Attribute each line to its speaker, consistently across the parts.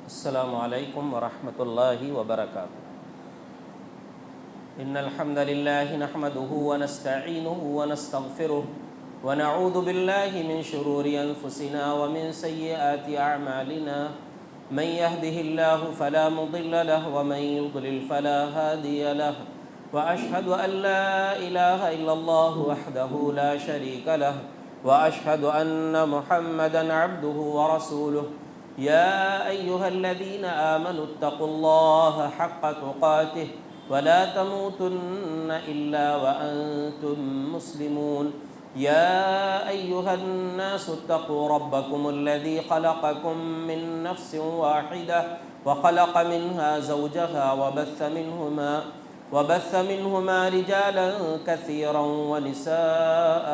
Speaker 1: السلام علیکم ورحمۃ اللہ وبرکاتہ۔ ان الحمد للہ نحمده ونستعینه ونستغفره ونعوذ باللہ من شرور انفسنا ومن سیئات اعمالنا من يهده الله فلا مضل له ومن يضلل فلا هادي له واشهد ان لا اله الا الله وحده لا شريك له واشهد ان محمدا عبده ورسوله يا أيها الذين آمنوا اتقوا الله حق تقاته ولا تموتن إلا وأنتم مسلمون يا أيها الناس اتقوا ربكم الذي خلقكم من نفس واحدة وخلق منها زوجها وبث منهما رجالا كثيرا ونساء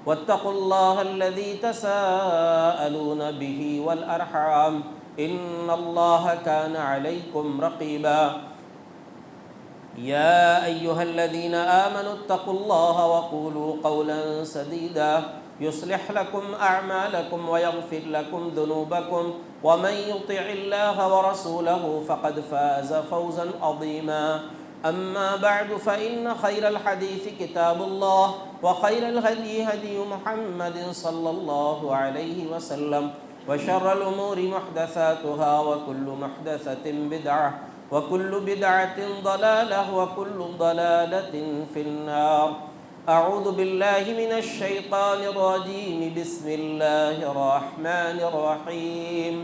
Speaker 1: واتقوا الله الذي تساءلون به والأرحام إن الله كان عليكم رقيبا يا أيها الذين آمنوا اتقوا الله وقولوا قولا سديدا يصلح لكم أعمالكم ويغفر لكم ذنوبكم ومن يطع الله ورسوله فقد فاز فوزا عظيما أما بعد فإن خير الحديث كتاب الله وخير الهدي هدي محمد صلى الله عليه وسلم وشر الأمور محدثاتها وكل محدثة بدعة وكل بدعة ضلالة وكل ضلالة في النار أعوذ بالله من الشيطان الرجيم بسم الله الرحمن الرحيم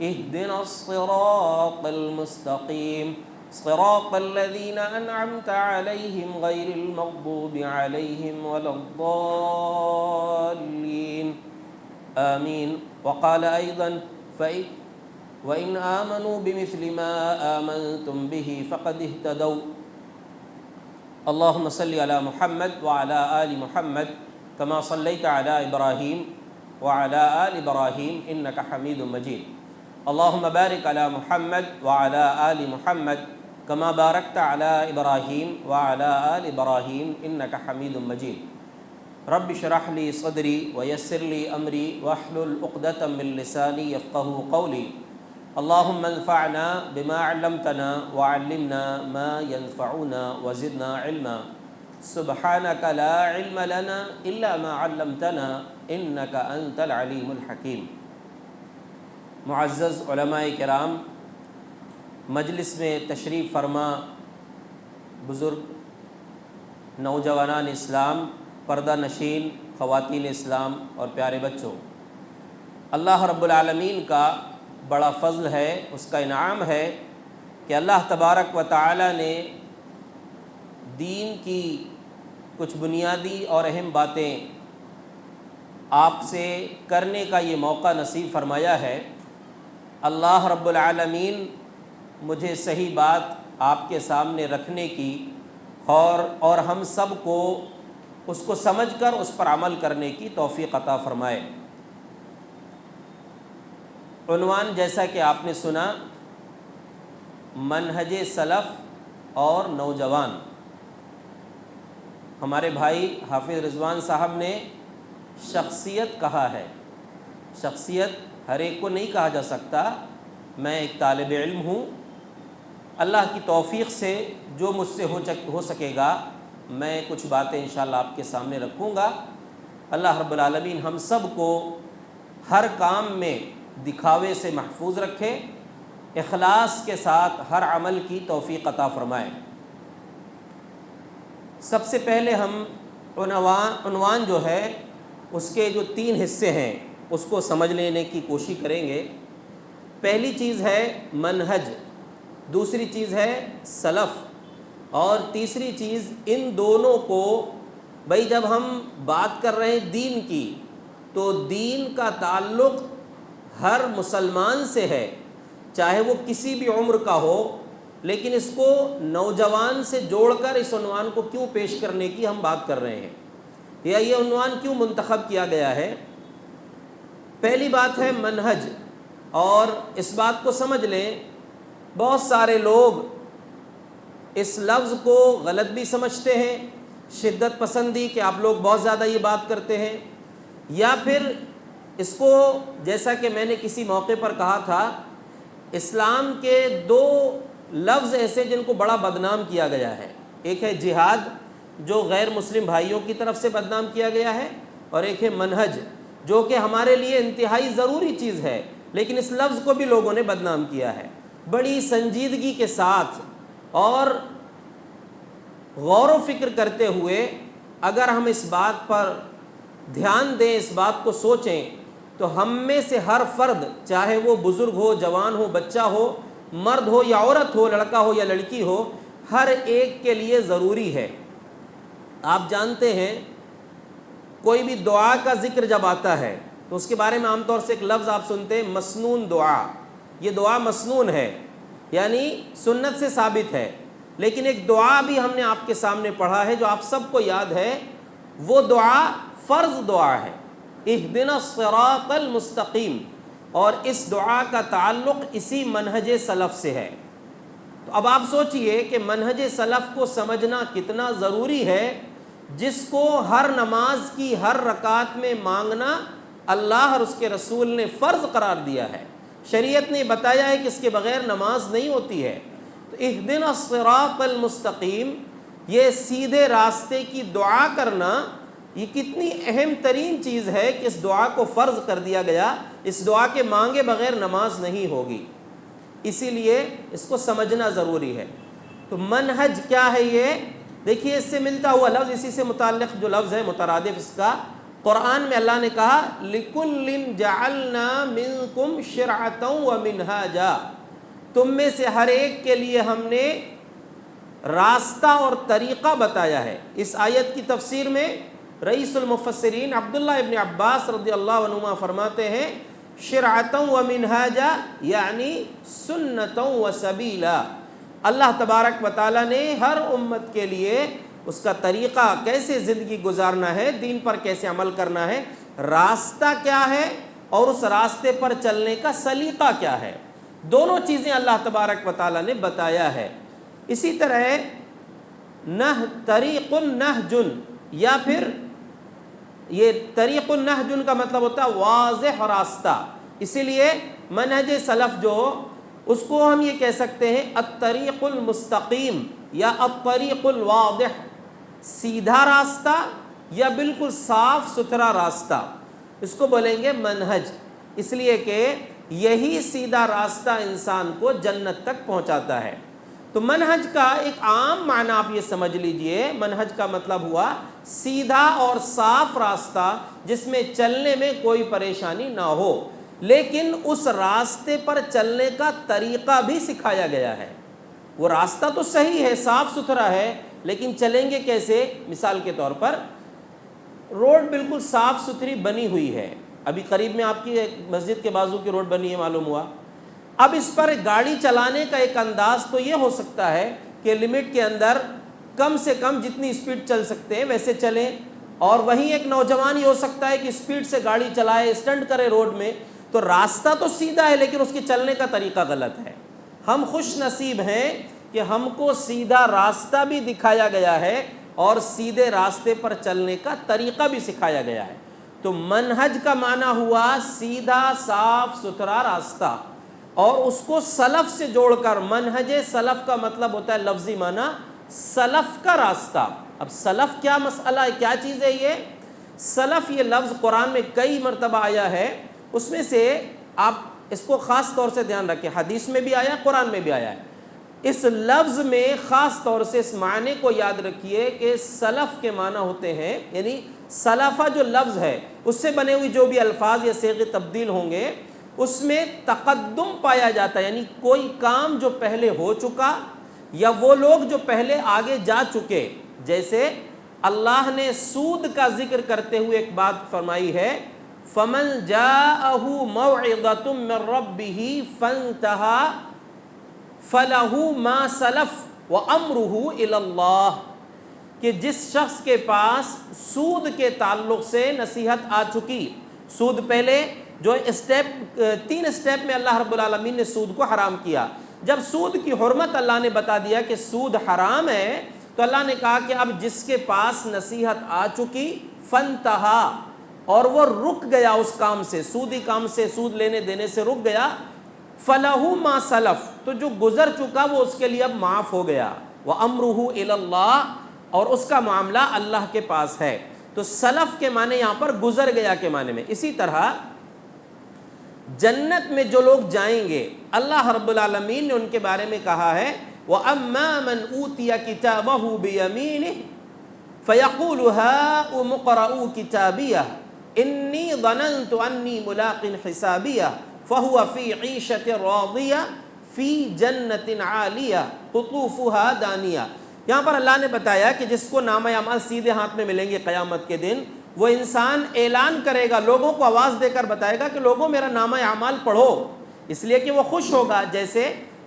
Speaker 1: اهدنا الصراط المستقيم صراط الذين أنعمت عليهم غير المغضوب عليهم ولا الضالين آمين وقال أيضا وإن آمنوا بمثل ما آمنتم به فقد اهتدوا اللهم صل على محمد وعلى آل محمد كما صليت على إبراهيم وعلى آل إبراهيم إنك حميد مجيد اللهم بارك على محمد وعلى آل محمد كما باركت على إبراهيم وعلى آل إبراهيم إنك حميد مجيد رب اشرح لي صدري ويسر لي أمري واحلل عقدة من لساني يفقهوا قولي اللهم انفعنا بما علمتنا وعلمنا ما ينفعنا وزدنا علما سبحانك لا علم لنا إلا ما علمتنا إنك أنت العليم الحكيم۔ معزز علماء کرام، مجلس میں تشریف فرما بزرگ، نوجوانان اسلام، پردہ نشین خواتین اسلام اور پیارے بچوں، اللہ رب العالمین کا بڑا فضل ہے، اس کا انعام ہے کہ اللہ تبارک و تعالی نے دین کی کچھ بنیادی اور اہم باتیں آپ سے کرنے کا یہ موقع نصیب فرمایا ہے۔ اللہ رب العالمین مجھے صحیح بات آپ کے سامنے رکھنے کی اور ہم سب کو اس کو سمجھ کر اس پر عمل کرنے کی توفیق عطا فرمائے۔ عنوان جیسا کہ آپ نے سنا، منہج سلف اور نوجوان۔ ہمارے بھائی حافظ رضوان صاحب نے شخصیت کہا ہے۔ شخصیت ہر ایک کو نہیں کہا جا سکتا۔ میں ایک طالب علم ہوں، اللہ کی توفیق سے جو مجھ سے ہو سکے گا میں کچھ باتیں انشاءاللہ آپ کے سامنے رکھوں گا۔ اللہ رب العالمین ہم سب کو ہر کام میں دکھاوے سے محفوظ رکھے، اخلاص کے ساتھ ہر عمل کی توفیق عطا فرمائے۔ سب سے پہلے ہم عنوان جو ہے اس کے جو 3 حصے ہیں اس کو سمجھ لینے کی کوشش کریں گے۔ پہلی چیز ہے منہج، دوسری چیز ہے سلف، اور تیسری چیز ان دونوں کو جب ہم بات کر رہے ہیں دین کی، تو دین کا تعلق ہر مسلمان سے ہے، چاہے وہ کسی بھی عمر کا ہو، لیکن اس کو نوجوان سے جوڑ کر اس عنوان کو کیوں پیش کرنے کی ہم بات کر رہے ہیں، یا یہ عنوان کیوں منتخب کیا گیا ہے۔ پہلی بات ہے منہج، اور اس بات کو سمجھ لیں بہت سارے لوگ اس لفظ کو غلط بھی سمجھتے ہیں، شدت پسندی کہ آپ لوگ بہت زیادہ یہ بات کرتے ہیں، یا پھر اس کو جیسا کہ میں نے کسی موقع پر کہا تھا اسلام کے دو لفظ ایسے جن کو بڑا بدنام کیا گیا ہے، ایک ہے جہاد جو غیر مسلم بھائیوں کی طرف سے بدنام کیا گیا ہے، اور ایک ہے منہج جو کہ ہمارے لیے انتہائی ضروری چیز ہے، لیکن اس لفظ کو بھی لوگوں نے بدنام کیا ہے۔ بڑی سنجیدگی کے ساتھ اور غور و فکر کرتے ہوئے اگر ہم اس بات پر دھیان دیں، اس بات کو سوچیں، تو ہم میں سے ہر فرد، چاہے وہ بزرگ ہو، جوان ہو، بچہ ہو، مرد ہو یا عورت ہو، لڑکا ہو یا لڑکی ہو، ہر ایک کے لیے ضروری ہے۔ آپ جانتے ہیں کوئی بھی دعا کا ذکر جب آتا ہے تو اس کے بارے میں عام طور سے ایک لفظ آپ سنتے ہیں، مسنون دعا۔ یہ دعا مسنون ہے، یعنی سنت سے ثابت ہے، لیکن ایک دعا بھی ہم نے آپ کے سامنے پڑھا ہے جو آپ سب کو یاد ہے، وہ دعا فرض دعا ہے، اہدنا الصراط المستقیم، اور اس دعا کا تعلق اسی منہج سلف سے ہے۔ تو اب آپ سوچئے کہ منہج سلف کو سمجھنا کتنا ضروری ہے، جس کو ہر نماز کی ہر رکعت میں مانگنا اللہ اور اس کے رسول نے فرض قرار دیا ہے، شریعت نے بتایا ہے کہ اس کے بغیر نماز نہیں ہوتی ہے۔ تو اہدنا الصراط المستقیم، یہ سیدھے راستے کی دعا کرنا، یہ کتنی اہم ترین چیز ہے کہ اس دعا کو فرض کر دیا گیا، اس دعا کے مانگے بغیر نماز نہیں ہوگی، اسی لیے اس کو سمجھنا ضروری ہے۔ تو منہج کیا ہے؟ یہ دیکھیے، اس سے ملتا ہوا لفظ، اسی سے متعلق جو لفظ ہے مترادف اس کا، قرآن میں اللہ نے کہا لِكُلٍّ جَعَلْنَا مِنْكُمْ شِرْعَةً وَمِنْهَاجًا، تم میں سے ہر ایک کے لیے ہم نے راستہ اور طریقہ بتایا ہے۔ اس آیت کی تفسیر میں رئیس المفسرین عبداللہ ابن عباس رضی اللہ عنہما فرماتے ہیں شرعۃ ومنہاجا یعنی سنۃ وسبیلا، اللہ تبارک و تعالیٰ نے ہر امت کے لیے اس کا طریقہ، کیسے زندگی گزارنا ہے، دین پر کیسے عمل کرنا ہے، راستہ کیا ہے، اور اس راستے پر چلنے کا سلیقہ کیا ہے، دونوں چیزیں اللہ تبارک و تعالیٰ نے بتایا ہے۔ اسی طرح طریق النہج، یا پھر یہ طریق النہج کا مطلب ہوتا ہے واضح راستہ، اسی لیے منہج سلف جو اس کو ہم یہ کہہ سکتے ہیں الطریق المستقیم یا الطریق الواضح، سیدھا راستہ یا بالکل صاف ستھرا راستہ، اس کو بولیں گے منہج، اس لیے کہ یہی سیدھا راستہ انسان کو جنت تک پہنچاتا ہے۔ تو منہج کا ایک عام معنی آپ یہ سمجھ لیجئے، منہج کا مطلب ہوا سیدھا اور صاف راستہ جس میں چلنے میں کوئی پریشانی نہ ہو، لیکن اس راستے پر چلنے کا طریقہ بھی سکھایا گیا ہے۔ وہ راستہ تو صحیح ہے، صاف ستھرا ہے، لیکن چلیں گے کیسے؟ مثال کے طور پر روڈ بالکل صاف ستھری بنی ہوئی ہے، ابھی قریب میں آپ کی مسجد کے بازو کی روڈ بنی ہے معلوم ہوا، اب اس پر گاڑی چلانے کا ایک انداز تو یہ ہو سکتا ہے کہ لمٹ کے اندر کم سے کم جتنی سپیڈ چل سکتے ہیں ویسے چلیں، اور وہیں ایک نوجوان یہ ہو سکتا ہے کہ سپیڈ سے گاڑی چلائے، اسٹنٹ کرے روڈ میں، تو راستہ تو سیدھا ہے لیکن اس کے چلنے کا طریقہ غلط ہے۔ ہم خوش نصیب ہیں کہ ہم کو سیدھا راستہ بھی دکھایا گیا ہے اور سیدھے راستے پر چلنے کا طریقہ بھی سکھایا گیا ہے۔ تو منہج کا معنی ہوا سیدھا صاف ستھرا راستہ، اور اس کو سلف سے جوڑ کر منہج سلف کا مطلب ہوتا ہے لفظی معنی سلف کا راستہ۔ اب سلف کیا مسئلہ ہے، کیا چیز ہے یہ سلف؟ یہ لفظ قرآن میں کئی مرتبہ آیا ہے، اس میں سے آپ اس کو خاص طور سے دھیان رکھیں، حدیث میں بھی آیا، قرآن میں بھی آیا ہے۔ اس لفظ میں خاص طور سے اس معنی کو یاد رکھیے کہ سلف کے معنی ہوتے ہیں، یعنی سلفہ جو لفظ ہے اس سے بنے ہوئی جو بھی الفاظ یا صیغے تبدیل ہوں گے اس میں تقدم پایا جاتا ہے، یعنی کوئی کام جو پہلے ہو چکا یا وہ لوگ جو پہلے آگے جا چکے۔ جیسے اللہ نے سود کا ذکر کرتے ہوئے ایک بات فرمائی ہے فَمَنْ جَاءَهُ مَوْعِظَةٌ مِّن رَبِّهِ فَانْتَهَى فَلَهُ مَا سَلَفَ وَأَمْرُهُ إِلَى اللَّهِ، کہ جس شخص کے پاس سود کے تعلق سے نصیحت آ چکی، سود پہلے جو تین اسٹیپ میں اللہ رب العالمین نے سود کو حرام کیا، جب سود کی حرمت اللہ نے بتا دیا کہ سود حرام ہے، تو اللہ نے کہا کہ اب جس کے پاس نصیحت آ چکی فَانْتَهَى، اور وہ رک گیا اس کام سے، سودی کام سے، سود لینے دینے سے رک گیا، فَلَهُ مَا سَلَف، تو جو گزر چکا وہ اس کے لیے اب معاف ہو گیا، وَأَمْرُهُ إِلَى اللَّهِ، اور اس کا معاملہ اللہ کے پاس ہے۔ تو سلف کے معنی یہاں پر گزر گیا کے معنی میں۔ اسی طرح جنت میں جو لوگ جائیں گے، اللہ رب العالمین نے ان کے بارے میں کہا ہے وَأَمَّا مَنْ أُوتِيَ كِتَابَهُ بِيَمِينِهِ فَيَقُولُ هَاؤُمُ اقْرَءُوا كِتَابِيَهْ إِنِّي ظَنَنْتُ أَنِّي مُلَاقٍ حِسَابِيَهْ فَهُوَ فِي عِيشَةٍ رَاضِيَةٍ فِي جَنَّةٍ عَالِيَةٍ قُطُوفُهَا دَانِيَةٌ۔ یہاں پر اللہ نے بتایا کہ جس کو نامہ اعمال سیدھے ہاتھ میں ملیں گے قیامت کے دن، وہ انسان اعلان کرے گا، لوگوں کو آواز دے کر بتائے گا کہ لوگوں میرا نامہ اعمال پڑھو، اس لیے کہ وہ خوش ہوگا۔ جیسے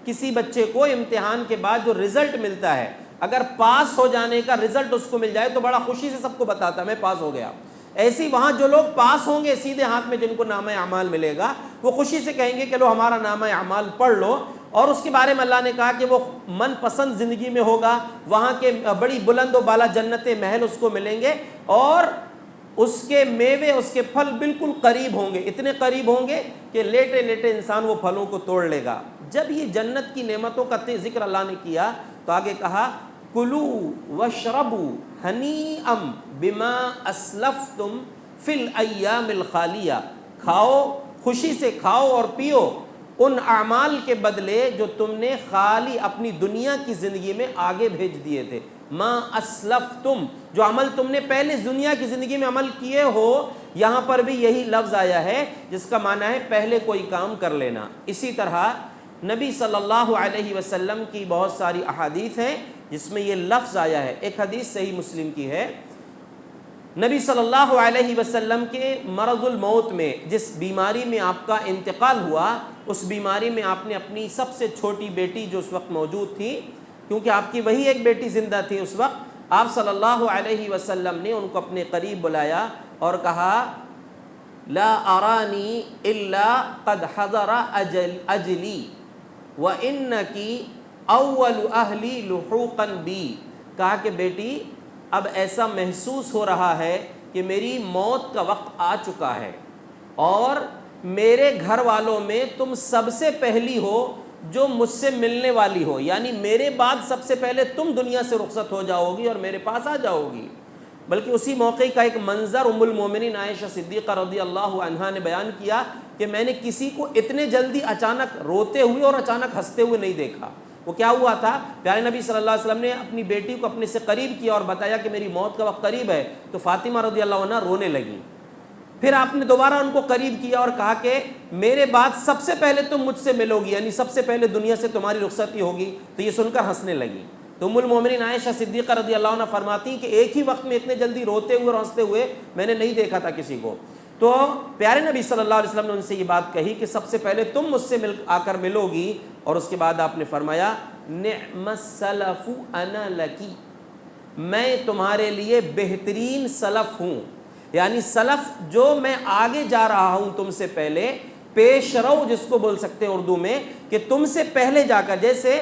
Speaker 1: کسی بچے کو امتحان کے بعد جو رزلٹ ملتا ہے، اگر پاس ہو جانے کا رزلٹ اس کو مل جائے تو بڑا خوشی سے سب کو بتاتا میں پاس ہو گیا۔ ایسی وہاں جو لوگ پاس ہوں گے سیدھے ہاتھ میں، جن کو نامہ اعمال ملے گا، وہ خوشی سے کہیں گے کہ لو ہمارا نامہ اعمال پڑھ لو۔ اور اس کے بارے میں اللہ نے کہا کہ وہ من پسند زندگی میں ہوگا، وہاں کے بڑی بلند و بالا جنت محل اس کو ملیں گے، اور اس کے میوے، اس کے پھل بالکل قریب ہوں گے، اتنے قریب ہوں گے کہ لیٹے لیٹے انسان وہ پھلوں کو توڑ لے گا۔ جب یہ جنت کی نعمتوں کا ذکر اللہ نے کیا تو آگے کہا کُلُوا وَاشْرَبُوا هَنِيئًا بِمَا أَسْلَفْتُمْ فِي الْأَيَّامِ الْخَالِيَةِ، کھاؤ، خوشی سے کھاؤ اور پیو ان اعمال کے بدلے جو تم نے خالی اپنی دنیا کی زندگی میں آگے بھیج دیے تھے۔ ما اسلفتم، جو عمل تم نے پہلے دنیا کی زندگی میں عمل کیے ہو، یہاں پر بھی یہی لفظ آیا ہے جس کا معنی ہے پہلے کوئی کام کر لینا۔ اسی طرح نبی صلی اللہ علیہ وسلم کی بہت ساری احادیث ہیں جس میں یہ لفظ آیا ہے۔ ایک حدیث صحیح مسلم کی ہے، نبی صلی اللہ علیہ وسلم کے مرض الموت میں، جس بیماری میں آپ کا انتقال ہوا، اس بیماری میں آپ نے اپنی سب سے چھوٹی بیٹی جو اس وقت موجود تھی، کیونکہ آپ کی وہی ایک بیٹی زندہ تھی اس وقت، آپ صلی اللہ علیہ وسلم نے ان کو اپنے قریب بلایا اور کہا لا ارانی الا قد حضر اجلی وانکی اول اہلی لحوقا بی، کہا کہ بیٹی اب ایسا محسوس ہو رہا ہے کہ میری موت کا وقت آ چکا ہے، اور میرے گھر والوں میں تم سب سے پہلی ہو جو مجھ سے ملنے والی ہو، یعنی میرے بعد سب سے پہلے تم دنیا سے رخصت ہو جاؤ گی اور میرے پاس آ جاؤ گی۔ بلکہ اسی موقع کا ایک منظر ام المومنین عائشہ صدیقہ رضی اللہ عنہا نے بیان کیا کہ میں نے کسی کو اتنے جلدی اچانک روتے ہوئے اور اچانک ہنستے ہوئے نہیں دیکھا۔ وہ کیا ہوا تھا، پیارے نبی صلی اللہ علیہ وسلم نے اپنی بیٹی کو اپنے سے قریب کیا اور بتایا کہ میری موت کا وقت قریب ہے، تو فاطمہ رضی اللہ عنہ رونے لگی۔ پھر آپ نے دوبارہ ان کو قریب کیا اور کہا کہ میرے بعد سب سے پہلے تم مجھ سے ملو گی، یعنی سب سے پہلے دنیا سے تمہاری رخصتی ہوگی، تو یہ سن کر ہنسنے لگی۔ تو ام المومنین عائشہ صدیقہ رضی اللہ عنہ فرماتی ہیں کہ ایک ہی وقت میں اتنے جلدی روتے ہوئے اور ہنستے ہوئے میں نے نہیں دیکھا تھا کسی کو۔ تو پیارے نبی صلی اللہ علیہ وسلم نے ان سے یہ بات کہی کہ سب سے پہلے تم مجھ سے آ کر ملو گی، اور اس کے بعد آپ نے فرمایا نعم السلف انا لکی، میں تمہارے لیے بہترین سلف ہوں، یعنی سلف جو میں آگے جا رہا ہوں تم سے پہلے، پیش رو جس کو بول سکتے ہیں اردو میں، کہ تم سے پہلے جا کر، جیسے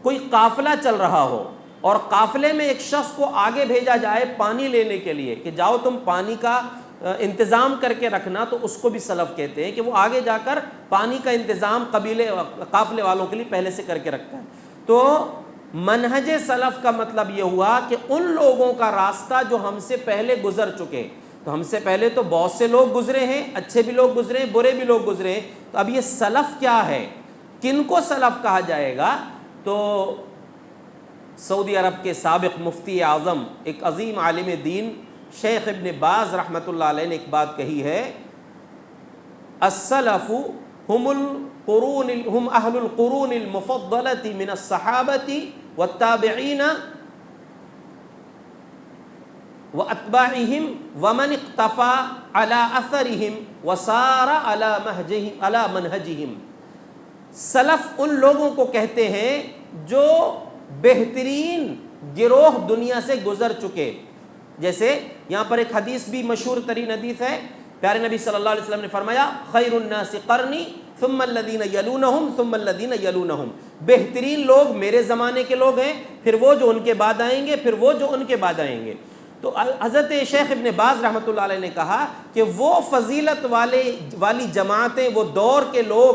Speaker 1: کوئی قافلہ چل رہا ہو اور قافلے میں ایک شخص کو آگے بھیجا جائے پانی لینے کے لیے کہ جاؤ تم پانی کا انتظام کر کے رکھنا، تو اس کو بھی سلف کہتے ہیں کہ وہ آگے جا کر پانی کا انتظام قافلے والوں کے لیے پہلے سے کر کے رکھتا ہے۔ تو منہج سلف کا مطلب یہ ہوا کہ ان لوگوں کا راستہ جو ہم سے پہلے گزر چکے، تو ہم سے پہلے تو بہت سے لوگ گزرے ہیں، اچھے بھی لوگ گزرے ہیں، برے بھی لوگ گزرے ہیں، تو اب یہ سلف کیا ہے، کن کو سلف کہا جائے گا؟ تو سعودی عرب کے سابق مفتی اعظم، ایک عظیم عالم دین شیخ ابن باز رحمۃ اللہ علیہ نے ایک بات کہی ہے، السلف هم اہل القرون المفضلۃ من الصحابۃ والتابعین واتباعہم ومن اقتفى على اثرہم وسار على منہجہم۔ سلف ان لوگوں کو کہتے ہیں جو بہترین گروہ دنیا سے گزر چکے۔ جیسے یہاں پر ایک حدیث بھی مشہور ترین حدیث ہے، پیارے نبی صلی اللہ علیہ وسلم نے فرمایا خیر الناس قرنی ثم الذین یلونہم ثم الذین یلونہم، بہترین لوگ میرے زمانے کے لوگ ہیں، پھر وہ جو ان کے بعد آئیں گے، پھر وہ جو ان کے بعد آئیں گے۔ تو حضرت شیخ ابن باز رحمۃ اللہ علیہ نے کہا کہ وہ فضیلت والی جماعتیں، وہ دور کے لوگ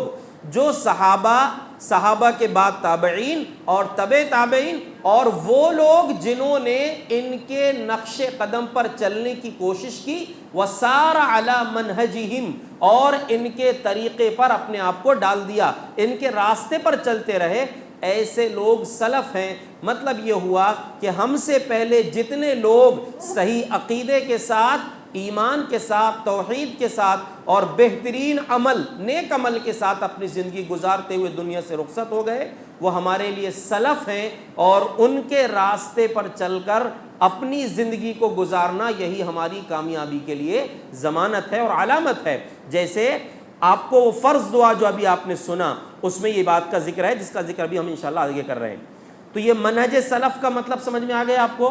Speaker 1: جو صحابہ کے بعد تابعین اور تبع تابعین اور وہ لوگ جنہوں نے ان کے نقش قدم پر چلنے کی کوشش کی، وَسَارَ عَلَى مَنْهَجِهِمْ، اور ان کے طریقے پر اپنے آپ کو ڈال دیا، ان کے راستے پر چلتے رہے، ایسے لوگ سلف ہیں۔ مطلب یہ ہوا کہ ہم سے پہلے جتنے لوگ صحیح عقیدے کے ساتھ، ایمان کے ساتھ، توحید کے ساتھ اور بہترین عمل، نیک عمل کے ساتھ اپنی زندگی گزارتے ہوئے دنیا سے رخصت ہو گئے، وہ ہمارے لیے سلف ہیں، اور ان کے راستے پر چل کر اپنی زندگی کو گزارنا یہی ہماری کامیابی کے لیے ضمانت ہے اور علامت ہے۔ جیسے آپ کو وہ فرض دعا جو ابھی آپ نے سنا، اس میں یہ بات کا ذکر ہے، جس کا ذکر بھی ہم انشاءاللہ آگے کر رہے ہیں۔ تو یہ منہج سلف کا مطلب سمجھ میں آ گیا آپ کو؟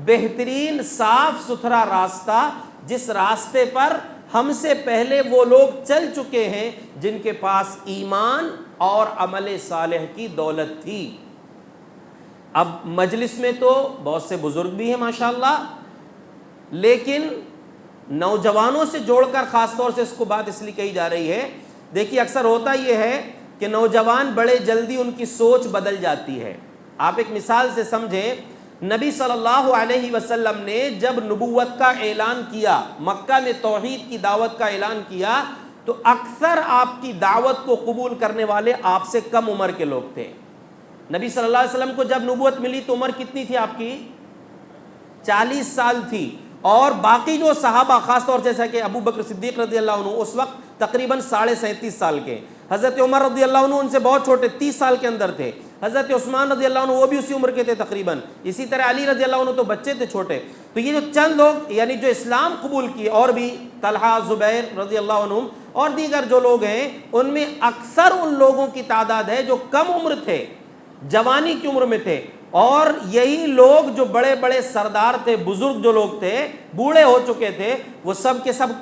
Speaker 1: بہترین صاف ستھرا راستہ، جس راستے پر ہم سے پہلے وہ لوگ چل چکے ہیں جن کے پاس ایمان اور عمل صالح کی دولت تھی۔ اب مجلس میں تو بہت سے بزرگ بھی ہیں ماشاءاللہ، لیکن نوجوانوں سے جوڑ کر خاص طور سے اس کو بات اس لیے کہی جا رہی ہے، دیکھیے اکثر ہوتا یہ ہے کہ نوجوان بڑے جلدی ان کی سوچ بدل جاتی ہے۔ آپ ایک مثال سے سمجھیں، نبی صلی اللہ علیہ وسلم نے جب نبوت کا اعلان کیا، مکہ میں توحید کی دعوت کا اعلان کیا، تو اکثر آپ کی دعوت کو قبول کرنے والے آپ سے کم عمر کے لوگ تھے۔ نبی صلی اللہ علیہ وسلم کو جب نبوت ملی تو عمر کتنی تھی آپ کی؟ 40 سال تھی، اور باقی جو صحابہ خاص طور سے جیسا کہ ابو بکر صدیق رضی اللہ عنہ اس وقت تقریباً 37.5 سال کے، حضرت عمر رضی اللہ عنہ ان سے بہت چھوٹے 30 سال کے اندر تھے، حضرت عثمان رضی اللہ عنہ وہ بھی اسی عمر کے تھے تقریباً، اسی طرح علی رضی اللہ عنہ تو بچے تھے چھوٹے۔ تو یہ جو چند لوگ یعنی جو اسلام قبول کیے، اور بھی طلحہ، زبیر رضی اللہ عنہ اور دیگر جو لوگ ہیں، ان میں اکثر ان لوگوں کی تعداد ہے جو کم عمر تھے، جوانی کی عمر میں تھے، اور یہی لوگ جو بڑے بڑے سردار تھے، بزرگ جو لوگ تھے، بوڑھے ہو چکے تھے، وہ سب کے سب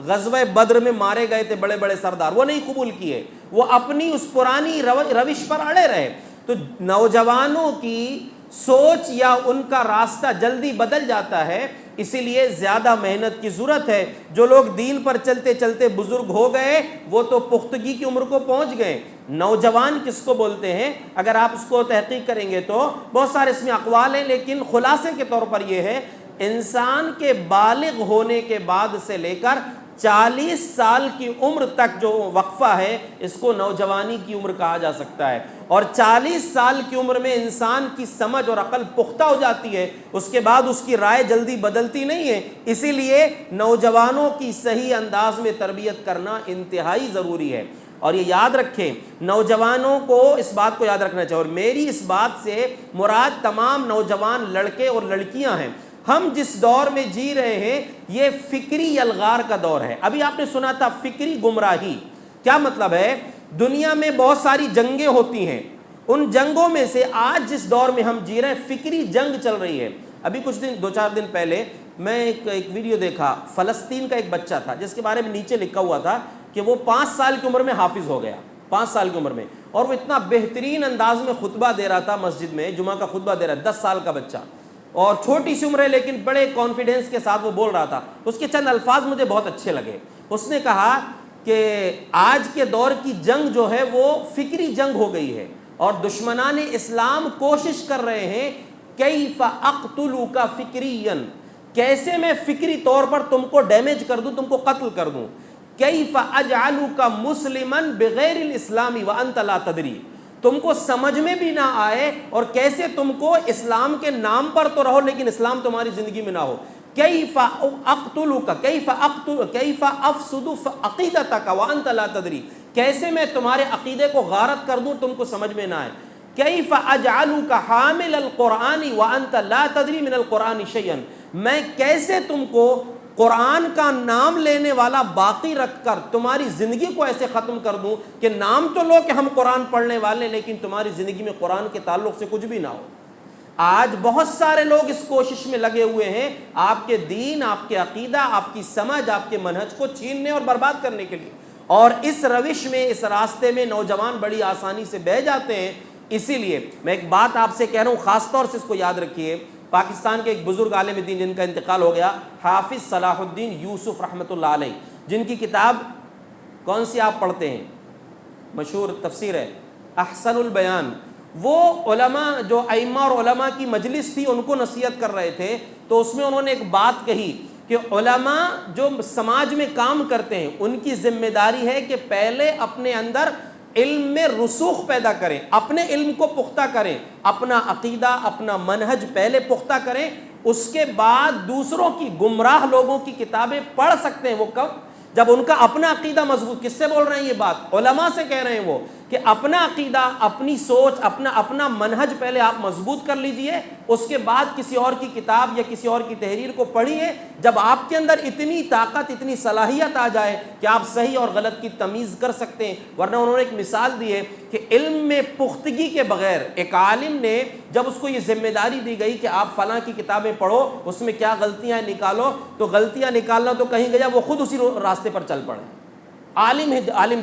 Speaker 1: غزوہ بدر میں مارے گئے تھے۔ بڑے بڑے سردار وہ نہیں قبول کیے، وہ اپنی اس پرانی روش پر اڑے رہے۔ تو نوجوانوں کی سوچ یا ان کا راستہ جلدی بدل جاتا ہے، اسی لیے زیادہ محنت کی ضرورت ہے۔ جو لوگ دین پر چلتے چلتے بزرگ ہو گئے وہ تو پختگی کی عمر کو پہنچ گئے۔ نوجوان کس کو بولتے ہیں؟ اگر آپ اس کو تحقیق کریں گے تو بہت سارے اس میں اقوال ہیں، لیکن خلاصے کے طور پر یہ ہے، انسان کے بالغ ہونے کے بعد سے لے کر 40 سال کی عمر تک جو وقفہ ہے، اس کو نوجوانی کی عمر کہا جا سکتا ہے۔ اور 40 سال کی عمر میں انسان کی سمجھ اور عقل پختہ ہو جاتی ہے، اس کے بعد اس کی رائے جلدی بدلتی نہیں ہے۔ اسی لیے نوجوانوں کی صحیح انداز میں تربیت کرنا انتہائی ضروری ہے۔ اور یہ یاد رکھیں، نوجوانوں کو اس بات کو یاد رکھنا چاہیے، اور میری اس بات سے مراد تمام نوجوان لڑکے اور لڑکیاں ہیں۔ ہم جس دور میں جی رہے ہیں یہ فکری الغار کا دور ہے۔ ابھی آپ نے سنا تھا فکری گمراہی، کیا مطلب ہے؟ دنیا میں بہت ساری جنگیں ہوتی ہیں، ان جنگوں میں سے آج جس دور میں ہم جی رہے ہیں فکری جنگ چل رہی ہے۔ ابھی کچھ دن 2-4 دن پہلے میں ایک ویڈیو دیکھا، فلسطین کا ایک بچہ تھا جس کے بارے میں نیچے لکھا ہوا تھا کہ وہ 5 سال کی عمر میں حافظ ہو گیا، 5 سال کی عمر میں، اور وہ اتنا بہترین انداز میں خطبہ دے رہا تھا، مسجد میں جمعہ کا خطبہ دے رہا ہے، 10 سال کا بچہ، اور چھوٹی سی عمر ہے لیکن بڑے کانفیڈنس کے ساتھ وہ بول رہا تھا۔ اس کے چند الفاظ مجھے بہت اچھے لگے۔ اس نے کہا کہ آج کے دور کی جنگ جو ہے وہ فکری جنگ ہو گئی ہے، اور دشمنان اسلام کوشش کر رہے ہیں کیف اقتلوک فکریا، کیسے میں فکری طور پر تم کو ڈیمیج کر دوں، تم کو قتل کر دوں، کیف اجعلوک مسلما بغیر الاسلام وانت لا تدری، تم کو سمجھ میں بھی نہ آئے، اور کیسے تم کو اسلام کے نام پر تو رہو لیکن اسلام تمہاری زندگی میں نہ ہو، کیف اقتلوک کیف افسد عقیدتک وانت لا تدری، کیسے میں تمہارے عقیدے کو غارت کر دوں تم کو سمجھ میں نہ آئے، کیف اجعلوک حامل القرآن وانت لا تدری من القرآن شیئا، میں کیسے تم کو قرآن کا نام لینے والا باقی رکھ کر تمہاری زندگی کو ایسے ختم کر دوں کہ نام تو لو کہ ہم قرآن پڑھنے والے لیکن تمہاری زندگی میں قرآن کے تعلق سے کچھ بھی نہ ہو۔ آج بہت سارے لوگ اس کوشش میں لگے ہوئے ہیں آپ کے دین، آپ کے عقیدہ، آپ کی سمجھ، آپ کے منہج کو چھیننے اور برباد کرنے کے لیے، اور اس روش میں، اس راستے میں نوجوان بڑی آسانی سے بہہ جاتے ہیں۔ اسی لیے میں ایک بات آپ سے کہہ رہا ہوں، خاص طور سے اس کو یاد رکھیے، پاکستان کے ایک بزرگ عالم دین جن کا انتقال ہو گیا، حافظ صلاح الدین یوسف رحمۃ اللہ علیہ، جن کی کتاب کون سی آپ پڑھتے ہیں؟ مشہور تفسیر ہے احسن البیان، وہ علماء جو ائمہ اور علماء کی مجلس تھی ان کو نصیحت کر رہے تھے، تو اس میں انہوں نے ایک بات کہی کہ علماء جو سماج میں کام کرتے ہیں ان کی ذمہ داری ہے کہ پہلے اپنے اندر علم میں رسوخ پیدا کریں، اپنے علم کو پختہ کریں، اپنا عقیدہ اپنا منہج پہلے پختہ کریں، اس کے بعد دوسروں کی گمراہ لوگوں کی کتابیں پڑھ سکتے ہیں۔ وہ کب؟ جب ان کا اپنا عقیدہ مضبوط۔ کس سے بول رہے ہیں یہ بات؟ علماء سے کہہ رہے ہیں وہ کہ اپنا عقیدہ اپنی سوچ اپنا منہج پہلے آپ مضبوط کر لیجئے، اس کے بعد کسی اور کی کتاب یا کسی اور کی تحریر کو پڑھیے۔ جب آپ کے اندر اتنی طاقت اتنی صلاحیت آ جائے کہ آپ صحیح اور غلط کی تمیز کر سکتے ہیں۔ ورنہ انہوں نے ایک مثال دی ہے کہ علم میں پختگی کے بغیر ایک عالم نے جب اس کو یہ ذمہ داری دی گئی کہ آپ فلاں کی کتابیں پڑھو، اس میں کیا غلطیاں نکالو، تو غلطیاں نکالنا تو کہیں گیا، وہ خود اسی راستے پر چل پڑے۔ عالم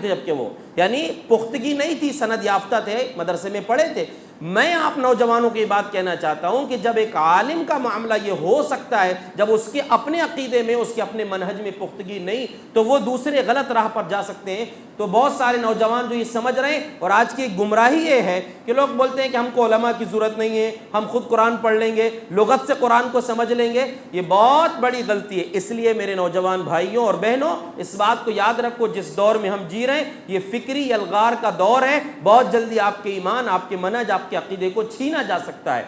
Speaker 1: تھے جبکہ وہ، یعنی پختگی نہیں تھی، سند یافتہ تھے، مدرسے میں پڑھے تھے۔ میں آپ نوجوانوں کو یہ بات کہنا چاہتا ہوں کہ جب ایک عالم کا معاملہ یہ ہو سکتا ہے، جب اس کے اپنے عقیدے میں اس کے اپنے منہج میں پختگی نہیں، تو وہ دوسرے غلط راہ پر جا سکتے ہیں۔ تو بہت سارے نوجوان جو یہ سمجھ رہے ہیں، اور آج کی گمراہی یہ ہے کہ لوگ بولتے ہیں کہ ہم کو علماء کی ضرورت نہیں ہے، ہم خود قرآن پڑھ لیں گے، لغت سے قرآن کو سمجھ لیں گے۔ یہ بہت بڑی غلطی ہے۔ اس لیے میرے نوجوان بھائیوں اور بہنوں، اس بات کو یاد رکھو، جس دور میں ہم جی رہے ہیں یہ فکری الغار کا دور ہے۔ بہت جلدی آپ کے ایمان، آپ کے منہج، آپ کے عقیدے کو چھینا جا سکتا ہے،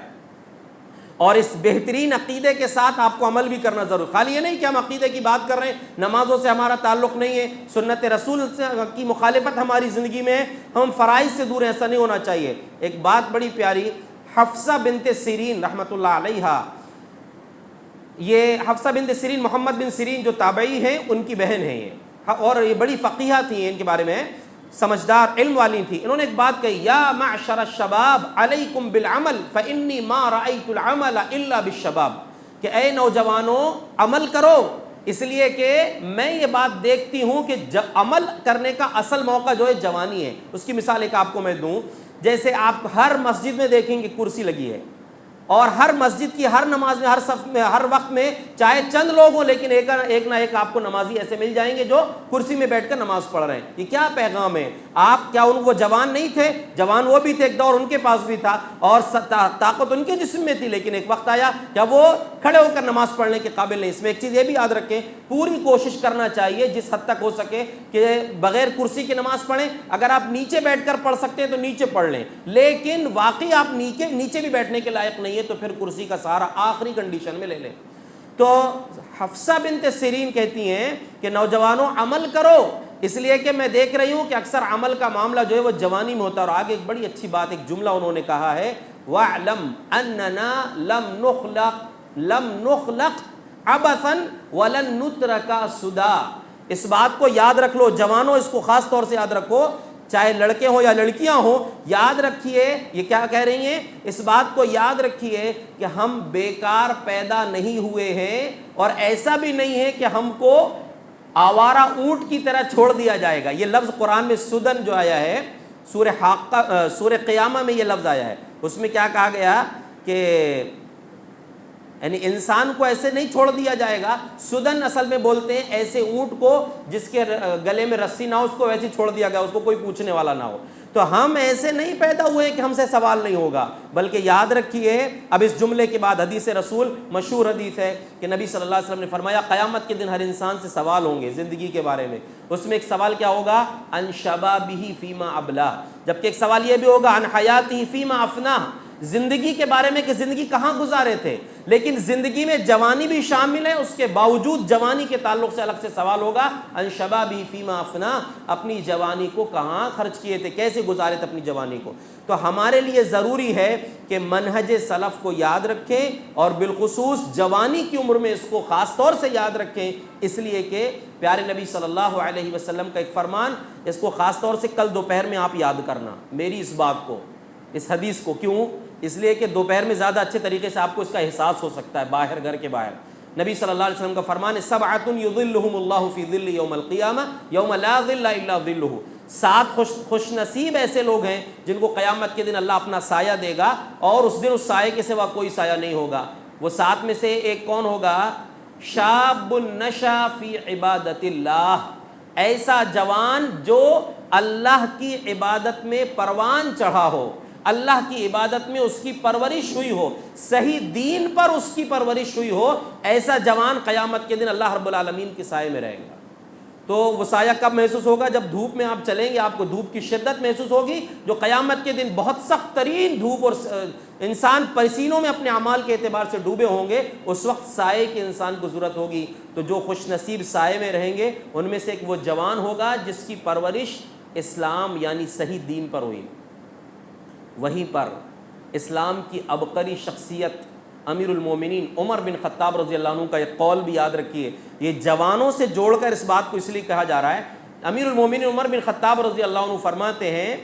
Speaker 1: اور اس بہترین عقیدے کے ساتھ آپ کو عمل بھی کرنا ضرور۔ خالی یہ نہیں کہ ہم عقیدے کی بات کر رہے ہیں، نمازوں سے ہمارا تعلق نہیں ہے، سنت رسول کی مخالفت ہماری زندگی میں ہے، ہم فرائض سے دور ہیں، ایسا نہیں ہونا چاہیے۔ ایک بات بڑی پیاری، حفصہ بنت سیرین رحمۃ اللہ علیہا، یہ حفصہ بنت سیرین محمد بن سیرین جو تابعی ہیں ان کی بہن ہیں یہ، اور یہ بڑی فقیہہ تھیں، ان کے بارے میں سمجھدار علم والی تھی۔ انہوں نے ایک بات کہی، یا معشر الشباب علیکم بالعمل فانی ما رأیت العمل الا بالشباب، کہ اے نوجوانوں عمل کرو، اس لیے کہ میں یہ بات دیکھتی ہوں کہ عمل کرنے کا اصل موقع جو ہے جوانی ہے۔ اس کی مثال ایک آپ کو میں دوں، جیسے آپ ہر مسجد میں دیکھیں گے کرسی لگی ہے، اور ہر مسجد کی ہر نماز میں ہر صف میں ہر وقت میں چاہے چند لوگ ہوں لیکن ایک نہ ایک آپ کو نمازی ایسے مل جائیں گے جو کرسی میں بیٹھ کر نماز پڑھ رہے ہیں۔ یہ کیا پیغام ہے؟ آپ کیا وہ جوان نہیں تھے؟ جوان وہ بھی تھے، ایک دور ان کے پاس بھی تھا اور طاقت ان کے جسم میں تھی، لیکن ایک وقت آیا کیا وہ کھڑے ہو کر نماز پڑھنے کے قابل نہیں۔ اس میں ایک چیز یہ بھی یاد رکھیں، پوری کوشش کرنا چاہیے جس حد تک ہو سکے کہ بغیر کرسی کی نماز پڑھیں۔ اگر آپ نیچے بیٹھ کر پڑھ سکتے ہیں تو نیچے پڑھ لیں، لیکن واقعی آپ نیچے بھی بیٹھنے کے لائق نہیں ہے تو پھر کرسی کا سہارا آخری کنڈیشن میں لے لیں۔ تو حفصہ بنت سیرین کہتی ہیں کہ نوجوانوں عمل کرو، اس لیے کہ میں دیکھ رہی ہوں کہ اکثر عمل کا معاملہ جو ہے وہ جوانی میں ہوتا ہے۔ اور آگے ایک بڑی اچھی بات، ایک جملہ انہوں نے کہا ہے، وَاعْلَمْ أَنَّنَا لَمْ نُخْلَقْ عَبَثًا وَلَن نُتْرَكَ سُدًى۔ اس بات کو یاد رکھ لو جوانوں، اس کو خاص طور سے یاد رکھو، چاہے لڑکے ہوں یا لڑکیاں ہوں، یاد رکھیے یہ کیا کہہ رہی ہیں، اس بات کو یاد رکھیے کہ ہم بیکار پیدا نہیں ہوئے ہیں، اور ایسا بھی نہیں ہے کہ ہم کو آوارہ اونٹ کی طرح چھوڑ دیا جائے گا۔ یہ لفظ قرآن میں سدن جو آیا ہے، سورہ قیامہ میں یہ لفظ آیا ہے، اس میں کیا کہا گیا کہ یعنی انسان کو ایسے نہیں چھوڑ دیا جائے گا۔ سدن اصل میں بولتے ہیں ایسے اونٹ کو جس کے گلے میں رسی نہ ہو، اس کو ویسے چھوڑ دیا گیا، اس کو کوئی پوچھنے والا نہ ہو۔ تو ہم ایسے نہیں پیدا ہوئے کہ ہم سے سوال نہیں ہوگا، بلکہ یاد رکھیے، اب اس جملے کے بعد حدیث رسول مشہور حدیث ہے کہ نبی صلی اللہ علیہ وسلم نے فرمایا قیامت کے دن ہر انسان سے سوال ہوں گے زندگی کے بارے میں۔ اس میں ایک سوال کیا ہوگا؟ عن شبابہ فیما ابلاہ، جبکہ ایک سوال یہ بھی ہوگا عن حیاتہ فیما افناہ، زندگی کے بارے میں کہ زندگی کہاں گزارے تھے۔ لیکن زندگی میں جوانی بھی شامل ہے، اس کے باوجود جوانی کے تعلق سے الگ سے سوال ہوگا عن شبابہ فیما افناہ، اپنی جوانی کو کہاں خرچ کیے تھے، کیسے گزارے تھے اپنی جوانی کو۔ تو ہمارے لیے ضروری ہے کہ منہج سلف کو یاد رکھیں، اور بالخصوص جوانی کی عمر میں اس کو خاص طور سے یاد رکھیں، اس لیے کہ پیارے نبی صلی اللہ علیہ وسلم کا ایک فرمان، اس کو خاص طور سے کل دوپہر میں آپ یاد کرنا، میری اس بات کو، اس حدیث کو۔ کیوں؟ اس لیے کہ دوپہر میں زیادہ اچھے طریقے سے آپ کو اس کا احساس ہو سکتا ہے، باہر گھر کے باہر۔ نبی صلی اللہ علیہ وسلم کا فرمان ہے، سبعۃ یظلھم اللہ فی ظل یوم القیامہ یوم لا ظل الا ظلہ، 7 خوش نصیب ایسے لوگ ہیں جن کو قیامت کے دن اللہ اپنا سایہ دے گا، اور اس دن اس سایہ کے سوا کوئی سایہ نہیں ہوگا۔ وہ 7 میں سے ایک کون ہوگا؟ شاب نشا فی عبادت اللہ، ایسا جوان جو اللہ کی عبادت میں پروان چڑھا ہو، اللہ کی عبادت میں اس کی پرورش ہوئی ہو، صحیح دین پر اس کی پرورش ہوئی ہو، ایسا جوان قیامت کے دن اللہ رب العالمین کے سائے میں رہے گا۔ تو وہ سایہ کب محسوس ہوگا؟ جب دھوپ میں آپ چلیں گے، آپ کو دھوپ کی شدت محسوس ہوگی، جو قیامت کے دن بہت سخت ترین دھوپ، اور انسان پسینوں میں اپنے اعمال کے اعتبار سے ڈوبے ہوں گے، اس وقت سائے کی انسان کو ضرورت ہوگی۔ تو جو خوش نصیب سائے میں رہیں گے ان میں سے ایک وہ جوان ہوگا جس کی پرورش اسلام یعنی صحیح دین پر ہوئی۔ وہیں پر اسلام کی عبقری شخصیت امیر المومنین عمر بن خطاب رضی اللہ عنہ کا ایک قول بھی یاد رکھیے، یہ جوانوں سے جوڑ کر اس بات کو اس لیے کہا جا رہا ہے۔ امیر المومنین عمر بن خطاب رضی اللہ عنہ فرماتے ہیں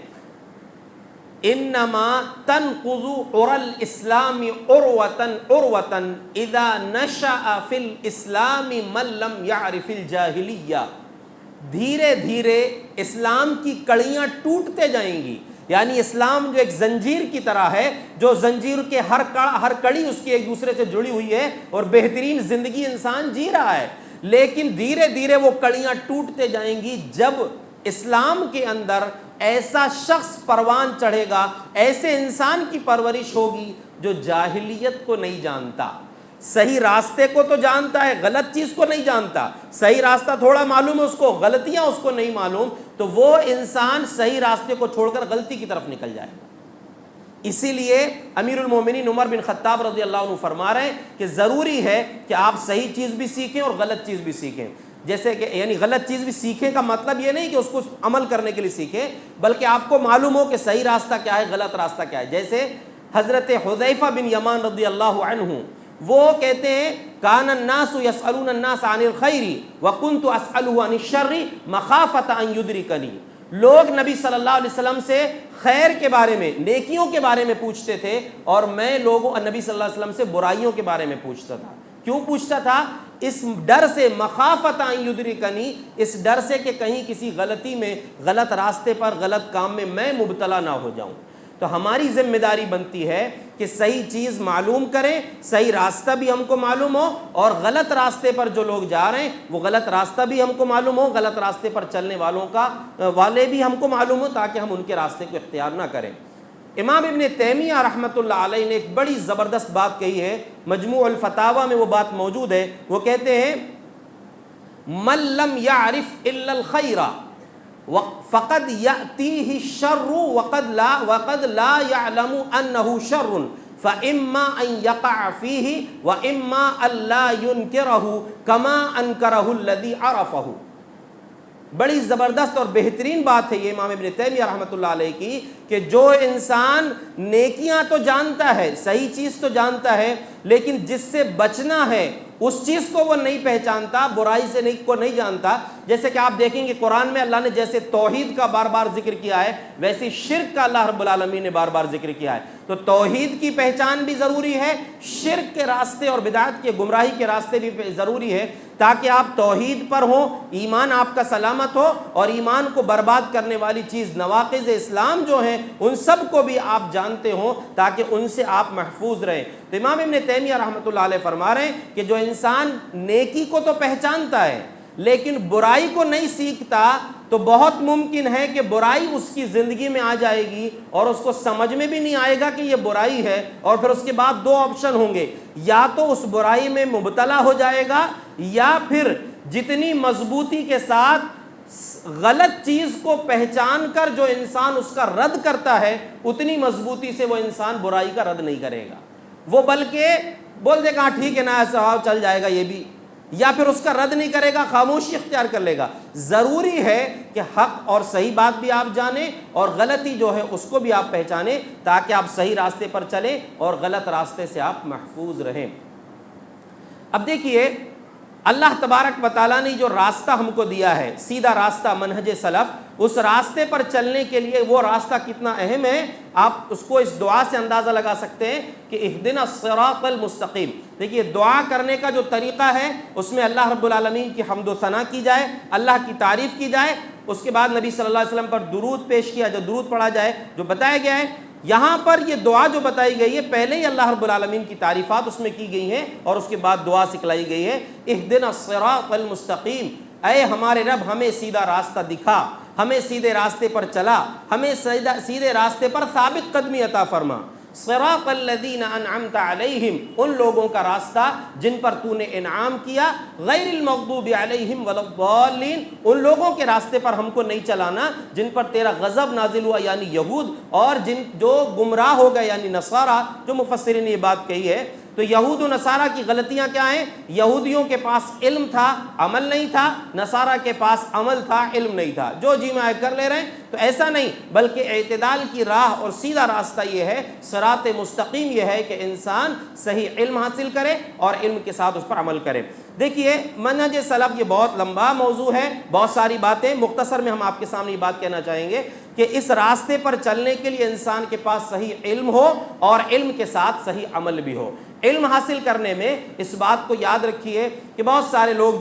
Speaker 1: انما تنقض عر الاسلام عروة عروة اذا نشأ فی الاسلام من لم يعرف الجاہلیہ، دھیرے دھیرے اسلام کی کڑیاں ٹوٹتے جائیں گی، یعنی اسلام جو ایک زنجیر کی طرح ہے، جو زنجیر کے ہر کڑی اس کی ایک دوسرے سے جڑی ہوئی ہے اور بہترین زندگی انسان جی رہا ہے، لیکن دھیرے دھیرے وہ کڑیاں ٹوٹتے جائیں گی جب اسلام کے اندر ایسا شخص پروان چڑھے گا، ایسے انسان کی پرورش ہوگی جو جاہلیت کو نہیں جانتا، صحیح راستے کو تو جانتا ہے، غلط چیز کو نہیں جانتا، صحیح راستہ تھوڑا معلوم ہے اس کو، غلطیاں اس کو نہیں معلوم، تو وہ انسان صحیح راستے کو چھوڑ کر غلطی کی طرف نکل جائے گا۔ اسی لیے امیر المومنین عمر بن خطاب رضی اللہ عنہ فرما رہے ہیں کہ ضروری ہے کہ آپ صحیح چیز بھی سیکھیں اور غلط چیز بھی سیکھیں۔ جیسے کہ یعنی غلط چیز بھی سیکھیں کا مطلب یہ نہیں کہ اس کو عمل کرنے کے لیے سیکھیں، بلکہ آپ کو معلوم ہو کہ صحیح راستہ کیا ہے، غلط راستہ کیا ہے۔ جیسے حضرت حذیفہ بن یمان رضی اللہ عنہ، وہ کہتے ہیں کان الناس یسألون الناس عن الخیر وکنت اسألہ عن الشر مخافۃ ان یدرکنی، لوگ نبی صلی اللہ علیہ وسلم سے خیر کے بارے میں، نیکیوں کے بارے میں پوچھتے تھے، اور میں نبی صلی اللہ علیہ وسلم سے برائیوں کے بارے میں پوچھتا تھا۔ کیوں پوچھتا تھا؟ اس ڈر سے، مخافۃ ان یدرکنی، اس ڈر سے کہ کہیں کسی غلطی میں، غلط راستے پر، غلط کام میں میں مبتلا نہ ہو جاؤں۔ تو ہماری ذمہ داری بنتی ہے کہ صحیح چیز معلوم کریں، صحیح راستہ بھی ہم کو معلوم ہو، اور غلط راستے پر جو لوگ جا رہے ہیں وہ غلط راستہ بھی ہم کو معلوم ہو، غلط راستے پر چلنے والے بھی ہم کو معلوم ہو، تاکہ ہم ان کے راستے کو اختیار نہ کریں۔ امام ابن تیمیہ رحمۃ اللہ علیہ نے ایک بڑی زبردست بات کہی ہے، مجموع الفتاوی میں وہ بات موجود ہے۔ وہ کہتے ہیں من لم يعرف الا الخیر فقد یأتیہ الشر وقد لا يعلم انہ شر فاما ان یقع فیہ واما ان لا ینکرہ کما انکرہ الذی عرفہ۔ بڑی زبردست اور بہترین بات ہے یہ امام ابن تیمیہ رحمۃ اللہ علیہ کی، کہ جو انسان نیکیاں تو جانتا ہے، صحیح چیز تو جانتا ہے، لیکن جس سے بچنا ہے اس چیز کو وہ نہیں پہچانتا، برائی سے کو نہیں جانتا۔ جیسے کہ آپ دیکھیں گے قرآن میں اللہ نے جیسے توحید کا بار بار ذکر کیا ہے، ویسے شرک کا اللہ رب العالمین نے بار بار ذکر کیا ہے۔ تو توحید کی پہچان بھی ضروری ہے، شرک کے راستے اور بدعت کے، گمراہی کے راستے بھی ضروری ہے، تاکہ آپ توحید پر ہوں، ایمان آپ کا سلامت ہو، اور ایمان کو برباد کرنے والی چیز نواقض اسلام جو ہیں ان سب کو بھی آپ جانتے ہوں، تاکہ ان سے آپ محفوظ رہیں۔ تو امام ابن تیمیہ رحمۃ اللہ علیہ فرما رہے ہیں کہ جو انسان نیکی کو تو پہچانتا ہے لیکن برائی کو نہیں سیکھتا، تو بہت ممکن ہے کہ برائی اس کی زندگی میں آ جائے گی اور اس کو سمجھ میں بھی نہیں آئے گا کہ یہ برائی ہے، اور پھر اس کے بعد دو آپشن ہوں گے، یا تو اس برائی میں مبتلا ہو جائے گا، یا پھر جتنی مضبوطی کے ساتھ غلط چیز کو پہچان کر جو انسان اس کا رد کرتا ہے، اتنی مضبوطی سے وہ انسان برائی کا رد نہیں کرے گا، وہ بلکہ بول دے گا ٹھیک ہے نا ایسا چل جائے گا یہ بھی، یا پھر اس کا رد نہیں کرے گا، خاموشی اختیار کر لے گا۔ ضروری ہے کہ حق اور صحیح بات بھی آپ جانیں اور غلطی جو ہے اس کو بھی آپ پہچانیں، تاکہ آپ صحیح راستے پر چلیں اور غلط راستے سے آپ محفوظ رہیں۔ اب دیکھیے اللہ تبارک و تعالیٰ نے جو راستہ ہم کو دیا ہے، سیدھا راستہ، منہج سلف، اس راستے پر چلنے کے لیے وہ راستہ کتنا اہم ہے، آپ اس کو اس دعا سے اندازہ لگا سکتے ہیں کہ اہدنا الصراط المستقیم۔ دیکھیے دعا کرنے کا جو طریقہ ہے اس میں اللہ رب العالمین کی حمد و ثنا کی جائے، اللہ کی تعریف کی جائے، اس کے بعد نبی صلی اللہ علیہ وسلم پر درود پیش کیا، جو درود پڑھا جائے، جو بتایا گیا ہے۔ یہاں پر یہ دعا جو بتائی گئی ہے، پہلے ہی اللہ رب العالمین کی تعریفات اس میں کی گئی ہیں اور اس کے بعد دعا سکھلائی گئی ہے، اہدنا الصراط المستقیم، اے ہمارے رب ہمیں سیدھا راستہ دکھا، ہمیں سیدھے راستے پر چلا، ہمیں سیدھے راستے پر ثابت قدمی عطا فرما۔ صراط الذین انعمت علیہم، ان لوگوں کا راستہ جن پر تو نے انعام کیا، غیر المغضوب علیہم ولا الضالین، ان لوگوں کے راستے پر ہم کو نہیں چلانا جن پر تیرا غضب نازل ہوا یعنی یہود، اور جو گمراہ ہو گئے یعنی نصارہ، جو مفسرین نے یہ بات کہی ہے۔ تو یہود و نصارہ کی غلطیاں کیا ہیں؟ یہودیوں کے پاس علم تھا، عمل نہیں تھا، نصارہ کے پاس عمل تھا، علم نہیں تھا، جو جی میں کر لے رہے ہیں۔ تو ایسا نہیں، بلکہ اعتدال کی راہ اور سیدھا راستہ یہ ہے، صراط مستقیم یہ ہے کہ انسان صحیح علم حاصل کرے اور علم کے ساتھ اس پر عمل کرے۔ دیکھیے منہج سلف یہ بہت لمبا موضوع ہے، بہت ساری باتیں، مختصر میں ہم آپ کے سامنے یہ بات کہنا چاہیں گے کہ اس راستے پر چلنے کے لیے انسان کے پاس صحیح علم ہو اور علم کے ساتھ صحیح عمل بھی ہو۔ علم حاصل کرنے میں اس بات کو یاد رکھیے کہ بہت سارے لوگ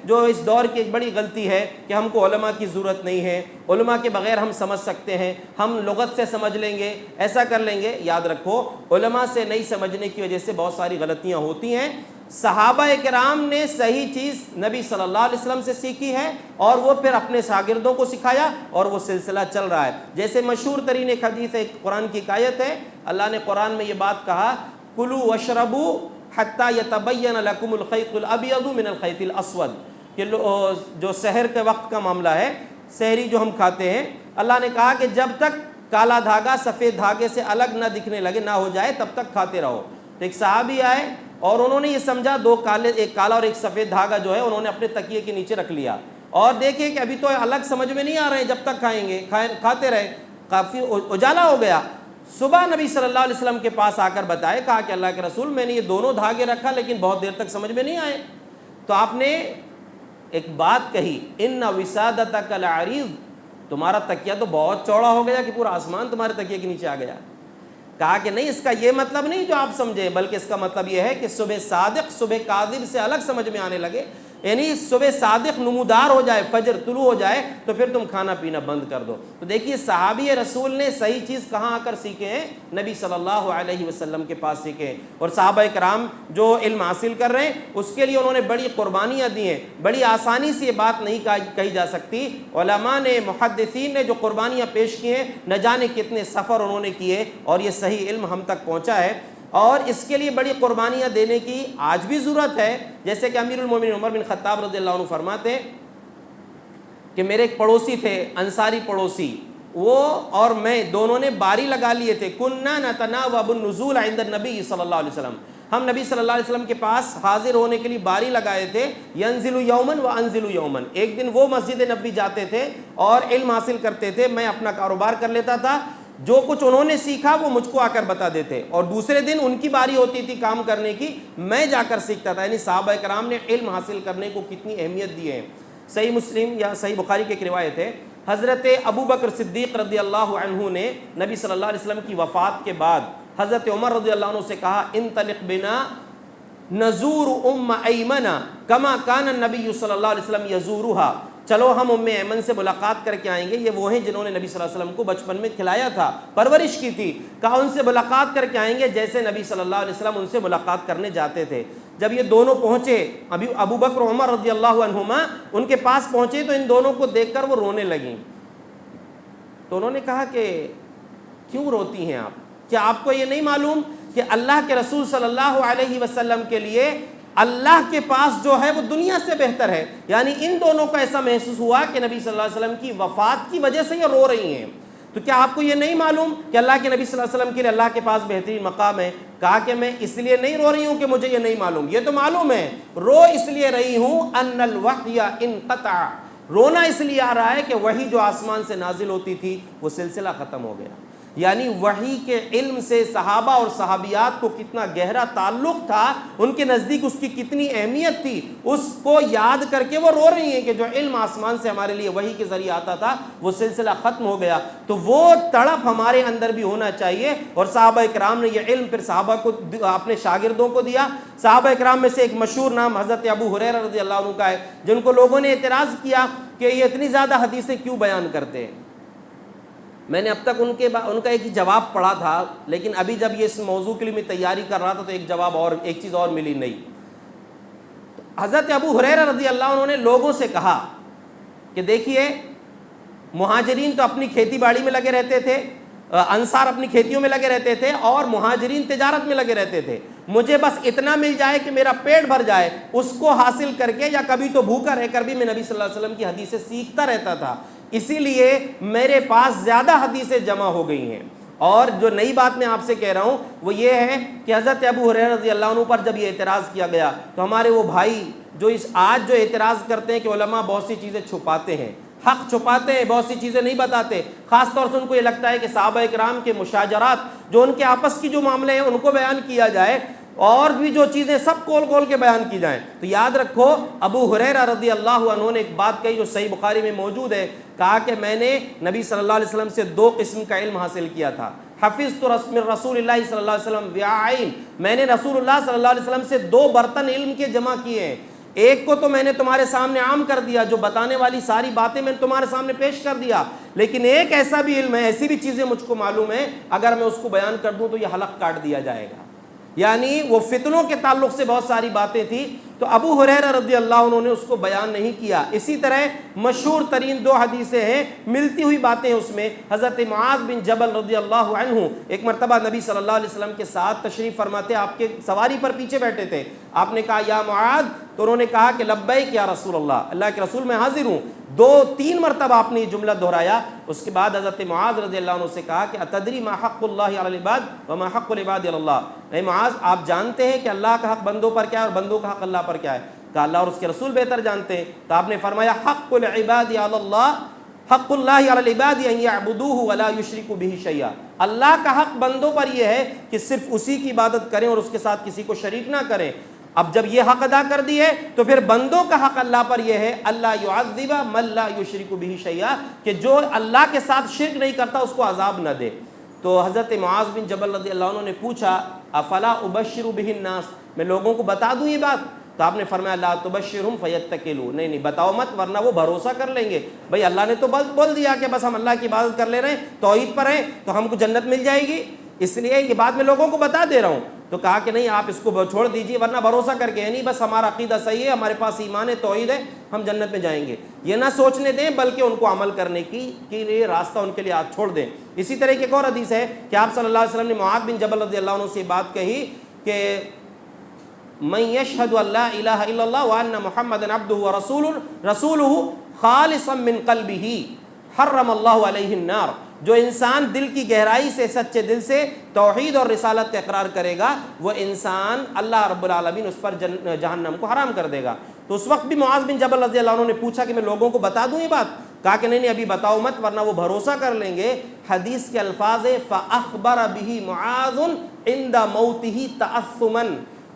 Speaker 1: جو اس دور کی ایک بڑی غلطی ہے کہ ہم کو علماء کی ضرورت نہیں ہے، علماء کے بغیر ہم سمجھ سکتے ہیں، ہم لغت سے سمجھ لیں گے، ایسا کر لیں گے۔ یاد رکھو علماء سے نہیں سمجھنے کی وجہ سے بہت ساری غلطیاں ہوتی ہیں۔ صحابہ کرام نے صحیح چیز نبی صلی اللہ علیہ وسلم سے سیکھی ہے اور وہ پھر اپنے شاگردوں کو سکھایا اور وہ سلسلہ چل رہا ہے۔ جیسے مشہور ترین ایک حدیث ہے، قرآن کی ایک آیت ہے، اللہ نے قرآن میں یہ بات کہا، کلوا واشربوا حتی یتبین لکم الخیط الابیض من الخیط الاسود، کہ جو سحر کے وقت کا معاملہ ہے، سحری جو ہم کھاتے ہیں، اللہ نے کہا کہ جب تک کالا دھاگا سفید دھاگے سے الگ نہ دکھنے لگے، نہ ہو جائے، تب تک کھاتے رہو۔ تو ایک صحابی آئے اور انہوں نے یہ سمجھا ایک کالا اور ایک سفید دھاگا جو ہے انہوں نے اپنے تکیے کے نیچے رکھ لیا، اور دیکھیں کہ ابھی تو الگ سمجھ میں نہیں آ رہے ہیں، جب تک کھائیں گے، کھاتے رہے، کافی اجالا ہو گیا۔ صبح نبی صلی اللہ علیہ وسلم کے پاس آ کر بتائے، کہا کہ اللہ کے رسول میں نے یہ دونوں دھاگے رکھا لیکن بہت دیر تک سمجھ میں نہیں آئے۔ تو آپ نے ایک بات کہی، ان وسادتک العریض، تمہارا تکیہ تو بہت چوڑا ہو گیا کہ پورا آسمان تمہارے تکیے کے نیچے آ گیا۔ کہا کہ نہیں، اس کا یہ مطلب نہیں جو آپ سمجھیں، بلکہ اس کا مطلب یہ ہے کہ صبح صادق صبح کاذب سے الگ سمجھ میں آنے لگے، یعنی صبح صادق نمودار ہو جائے، فجر طلوع ہو جائے تو پھر تم کھانا پینا بند کر دو۔ تو دیکھیے صحابی رسول نے صحیح چیز کہاں آ کر سیکھے ہیں؟ نبی صلی اللہ علیہ وسلم کے پاس سیکھے ہیں۔ اور صحابہ کرام جو علم حاصل کر رہے ہیں اس کے لیے انہوں نے بڑی قربانیاں دی ہیں، بڑی آسانی سے یہ بات نہیں کہی جا سکتی۔ علماء نے، محدثین نے جو قربانیاں پیش کی ہیں، نہ جانے کتنے سفر انہوں نے کیے اور یہ صحیح علم ہم تک پہنچا ہے، اور اس کے لیے بڑی قربانیاں دینے کی آج بھی ضرورت ہے۔ جیسے کہ امیر المومنین عمر بن خطاب رضی اللہ عنہ فرماتے ہیں کہ میرے ایک پڑوسی تھے، انصاری پڑوسی، وہ اور میں دونوں نے باری لگا لیے تھے، کننا نتناوب النزول عند النبی صلی اللہ علیہ وسلم، ہم نبی صلی اللہ علیہ وسلم کے پاس حاضر ہونے کے لیے باری لگائے تھے، ینزل یومن و انزل یومن، ایک دن وہ مسجد نبوی جاتے تھے اور علم حاصل کرتے تھے، میں اپنا کاروبار کر لیتا تھا، جو کچھ انہوں نے سیکھا وہ مجھ کو آ کر بتا دیتے، اور دوسرے دن ان کی باری ہوتی تھی کام کرنے کی، میں جا کر سیکھتا تھا۔ یعنی صحابہ کرام نے علم حاصل کرنے کو کتنی اہمیت دی ہے۔ صحیح مسلم یا صحیح بخاری کی ایک روایت ہے، حضرت ابو بکر صدیق رضی اللہ عنہ نے نبی صلی اللہ علیہ وسلم کی وفات کے بعد حضرت عمر رضی اللہ عنہ سے کہا، انطلق بنا نزور ام ایمنہ کما کان النبی صلی اللہ علیہ وسلم یزورها، چلو ہم ام ایمن سے ملاقات کر کے آئیں گے، یہ وہ ہیں جنہوں نے نبی صلی اللہ علیہ وسلم کو بچپن میں کھلایا تھا، پرورش کی تھی، کہا ان سے ملاقات کر کے آئیں گے جیسے نبی صلی اللہ علیہ وسلم ان سے ملاقات کرنے جاتے تھے۔ جب یہ دونوں پہنچے، ابو بکر و عمر رضی اللہ عنہما ان کے پاس پہنچے تو ان دونوں کو دیکھ کر وہ رونے لگیں، تو انہوں نے کہا کہ کیوں روتی ہیں آپ؟ کیا آپ کو یہ نہیں معلوم کہ اللہ کے رسول صلی اللہ علیہ وسلم کے لیے اللہ کے پاس جو ہے وہ دنیا سے بہتر ہے؟ یعنی ان دونوں کو ایسا محسوس ہوا کہ نبی صلی اللہ علیہ وسلم کی وفات کی وجہ سے یہ رو رہی ہیں، تو کیا آپ کو یہ نہیں معلوم کہ اللہ کے نبی صلی اللہ علیہ وسلم کے لیے اللہ کے پاس بہترین مقام ہے؟ کہا کہ میں اس لیے نہیں رو رہی ہوں کہ مجھے یہ نہیں معلوم، یہ تو معلوم ہے، رو اس لیے رہی ہوں ان الوحی انقطع، رونا اس لیے آ رہا ہے کہ وحی جو آسمان سے نازل ہوتی تھی وہ سلسلہ ختم ہو گیا۔ یعنی وحی کے علم سے صحابہ اور صحابیات کو کتنا گہرا تعلق تھا، ان کے نزدیک اس کی کتنی اہمیت تھی، اس کو یاد کر کے وہ رو رہی ہیں کہ جو علم آسمان سے ہمارے لیے وحی کے ذریعے آتا تھا وہ سلسلہ ختم ہو گیا۔ تو وہ تڑپ ہمارے اندر بھی ہونا چاہیے، اور صحابہ کرام نے یہ علم پھر صحابہ کو اپنے شاگردوں کو دیا۔ صحابہ کرام میں سے ایک مشہور نام حضرت ابو ہریرہ رضی اللہ عنہ کا ہے، جن کو لوگوں نے اعتراض کیا کہ یہ اتنی زیادہ حدیثیں کیوں بیان کرتے ہیں۔ میں نے اب تک ان کا ایک ہی جواب پڑھا تھا، لیکن ابھی جب یہ اس موضوع کے لیے میں تیاری کر رہا تھا تو ایک جواب اور، ایک چیز اور ملی نہیں۔ حضرت ابو ہریرہ رضی اللہ عنہ نے لوگوں سے کہا کہ دیکھیے مہاجرین تو اپنی کھیتی باڑی میں لگے رہتے تھے، انصار اپنی کھیتیوں میں لگے رہتے تھے، اور مہاجرین تجارت میں لگے رہتے تھے، مجھے بس اتنا مل جائے کہ میرا پیٹ بھر جائے، اس کو حاصل کر کے یا کبھی تو بھوکا رہ کر بھی میں نبی صلی اللہ علیہ وسلم کی حدیثیں سیکھتا رہتا تھا، اسی لیے میرے پاس زیادہ حدیثیں جمع ہو گئی ہیں۔ اور جو نئی بات میں آپ سے کہہ رہا ہوں وہ یہ ہے کہ حضرت ابو ہریرہ رضی اللہ عنہ پر جب یہ اعتراض کیا گیا تو ہمارے وہ بھائی جو آج جو اعتراض کرتے ہیں کہ علماء بہت سی چیزیں چھپاتے ہیں، حق چھپاتے ہیں، بہت سی چیزیں نہیں بتاتے، خاص طور سے ان کو یہ لگتا ہے کہ صحابہ کرام کے مشاجرات جو ان کے آپس کی جو معاملے ہیں ان کو بیان کیا جائے، اور بھی جو چیزیں سب کھول کھول کے بیان کی جائیں۔ تو یاد رکھو ابو ہریرہ رضی اللہ عنہ نے ایک بات کہی جو صحیح بخاری میں موجود ہے، کہا کہ میں نے نبی صلی اللہ علیہ وسلم سے 2 قسم کا علم حاصل کیا تھا، حفظت رسول اللہ صلی اللہ علیہ وسلم وعائن، میں نے رسول اللہ صلی اللہ علیہ وسلم سے 2 برتن علم کے جمع کیے ہیں، ایک کو تو میں نے تمہارے سامنے عام کر دیا، جو بتانے والی ساری باتیں میں نے تمہارے سامنے پیش کر دیا، لیکن ایک ایسا بھی علم ہے، ایسی بھی چیزیں مجھ کو معلوم ہے، اگر میں اس کو بیان کر دوں تو یہ حلق کاٹ دیا جائے گا۔ یعنی وہ فتنوں کے تعلق سے بہت ساری باتیں تھیں، تو ابو ہریرہ رضی اللہ عنہ نے اس کو بیان نہیں کیا۔ اسی طرح مشہور ترین 2 حدیثیں ہیں، ملتی ہوئی باتیں اس میں، حضرت معاذ بن جبل رضی اللہ عنہ ایک مرتبہ نبی صلی اللہ علیہ وسلم کے ساتھ تشریف فرماتے، آپ کے سواری پر پیچھے بیٹھے تھے، آپ نے کہا یا معاذ، تو انہوں نے کہا کہ لبیک یا رسول اللہ، اللہ کے رسول میں حاضر ہوں، 2-3 مرتبہ آپ نے یہ جملہ دہرایا۔ اس کے بعد حضرت معاذ رضی اللہ عنہ سے کہا کہ اتدری ما حق اللہ علی العباد وما حق العباد علی اللہ، اے معاذ آپ جانتے ہیں کہ اللہ کا حق بندوں پر کیا ہے اور بندوں کا حق اللہ پر کیا ہے؟ کہا اللہ اور اس کے رسول بہتر جانتے ہیں۔ تو آپ نے فرمایا حق العباد علی اللہ، حق اللہ علی العباد ان یعبدوہ ولا یشرکوا بہ شیئا، اللہ کا حق بندوں پر یہ ہے کہ صرف اسی کی عبادت کریں اور اس کے ساتھ کسی کو شریک نہ کریں۔ اب جب یہ حق ادا کر دیے تو پھر بندوں کا حق اللہ پر یہ ہے اللہ یعذب من لا یشرک بہ شیئا، کہ جو اللہ کے ساتھ شرک نہیں کرتا اس کو عذاب نہ دے۔ تو حضرت معاذ بن جبل رضی اللہ عنہ نے پوچھا افلا ابشر بہ الناس، میں لوگوں کو بتا دوں یہ بات؟ تو آپ نے فرمایا لا تبشرہم فیتکلوا، نہیں بتاؤ مت ورنہ وہ بھروسہ کر لیں گے، بھئی اللہ نے تو بول دیا کہ بس ہم اللہ کی عبادت کر لے رہے ہیں، توحید پر ہیں تو ہم کو جنت مل جائے گی، اس لیے یہ بات میں لوگوں کو بتا دے رہا ہوں۔ تو کہا کہ نہیں آپ اس کو چھوڑ دیجئے ورنہ بھروسہ کر کے نہیں، بس ہمارا عقیدہ صحیح ہے، ہمارے پاس ایمان ہے، توحید ہے، ہم جنت میں جائیں گے، یہ نہ سوچنے دیں بلکہ ان کو عمل کرنے کی لیے راستہ ان کے لیے ہاتھ چھوڑ دیں۔ اسی طرح کی ایک اور حدیث ہے کہ آپ صلی اللہ علیہ وسلم نے معاذ بن جبل رضی اللہ عنہ سے بات کہی کہ من یشہد ان لا الہ الا اللہ وان محمدا عبدہ ورسولہ خالصا من قلبہ حرم اللہ علیہ النار، جو انسان دل کی گہرائی سے سچے دل سے توحید اور رسالت کا اقرار کرے گا وہ انسان اللہ رب العالمین اس پر جہنم کو حرام کر دے گا۔ تو اس وقت بھی معاذ بن جبل رضی اللہ عنہ نے پوچھا کہ میں لوگوں کو بتا دوں یہ بات؟ کہا کہ نہیں ابھی بتاؤ مت ورنہ وہ بھروسہ کر لیں گے۔ حدیث کے الفاظ فَأَخْبَرَ بِهِ مُعَاذٌ عِنْدَ مَوْتِهِ تَأَثُّمًا،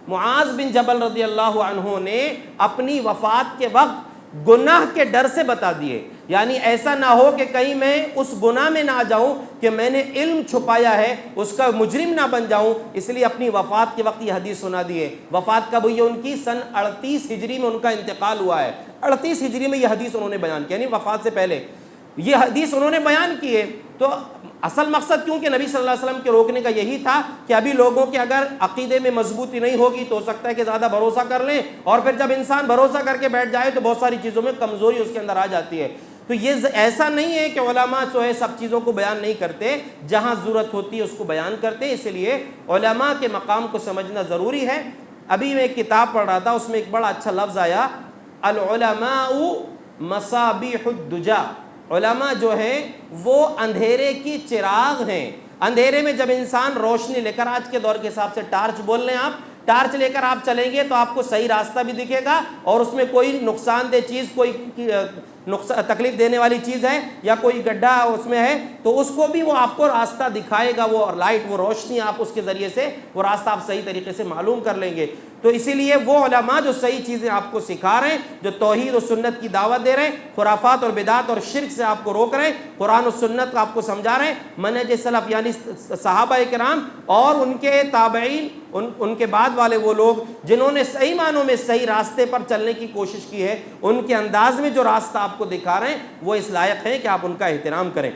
Speaker 1: معاذ بن جبل رضی اللہ عنہ نے اپنی وفات کے وقت گناہ کے ڈر سے بتا دیے، یعنی ایسا نہ ہو کہ کہیں میں اس گناہ میں نہ جاؤں کہ میں نے علم چھپایا ہے اس کا مجرم نہ بن جاؤں، اس لیے اپنی وفات کے وقت یہ حدیث سنا دیے۔ وفات کب ہوئی ہے ان کی؟ سن 38 ہجری میں ان کا انتقال ہوا ہے، 38 ہجری میں یہ حدیث انہوں نے بیان کی، یعنی وفات سے پہلے یہ حدیث انہوں نے بیان کی ہے۔ تو اصل مقصد کیونکہ نبی صلی اللہ علیہ وسلم کے روکنے کا یہی تھا کہ ابھی لوگوں کے اگر عقیدے میں مضبوطی نہیں ہوگی تو ہو سکتا ہے کہ زیادہ بھروسہ کر لیں، اور پھر جب انسان بھروسہ کر کے بیٹھ جائے تو بہت ساری چیزوں میں کمزوری اس کے اندر آ جاتی ہے۔ تو یہ ایسا نہیں ہے کہ علماء جو ہے سب چیزوں کو بیان نہیں کرتے، جہاں ضرورت ہوتی ہے اس کو بیان کرتے ہیں، اس لیے علماء کے مقام کو سمجھنا ضروری ہے۔ ابھی میں ایک کتاب پڑھ رہا تھا، اس میں ایک بڑا اچھا لفظ آیا العلماء مصابیح الدجا، علماء جو ہیں وہ اندھیرے کی چراغ ہیں۔ اندھیرے میں جب انسان روشنی لے کر، آج کے دور کے حساب سے ٹارچ بول رہے ہیں آپ، ٹارچ لے کر آپ چلیں گے تو آپ کو صحیح راستہ بھی دکھے گا اور اس میں کوئی نقصان دہ چیز، کوئی تکلیف دینے والی چیز ہے یا کوئی گڈھا اس میں ہے تو اس کو بھی وہ آپ کو راستہ دکھائے گا، وہ لائٹ، وہ روشنی، آپ اس کے ذریعے سے وہ راستہ آپ صحیح طریقے سے معلوم کر لیں گے۔ تو اسی لیے وہ علماء جو صحیح چیزیں آپ کو سکھا رہے ہیں، جو توحید و سنت کی دعوت دے رہے ہیں، خرافات اور بدعات اور شرک سے آپ کو روک رہے ہیں، قرآن و سنت کو آپ کو سمجھا رہے ہیں، منہج سلف یعنی صحابہ کرام اور ان کے تابعین، ان کے بعد والے وہ لوگ جنہوں نے صحیح معنوں میں صحیح راستے پر چلنے کی کوشش کی ہے، ان کے انداز میں جو راستہ آپ کو دکھا رہے ہیں وہ اس لائق ہے کہ آپ ان کا احترام کریں۔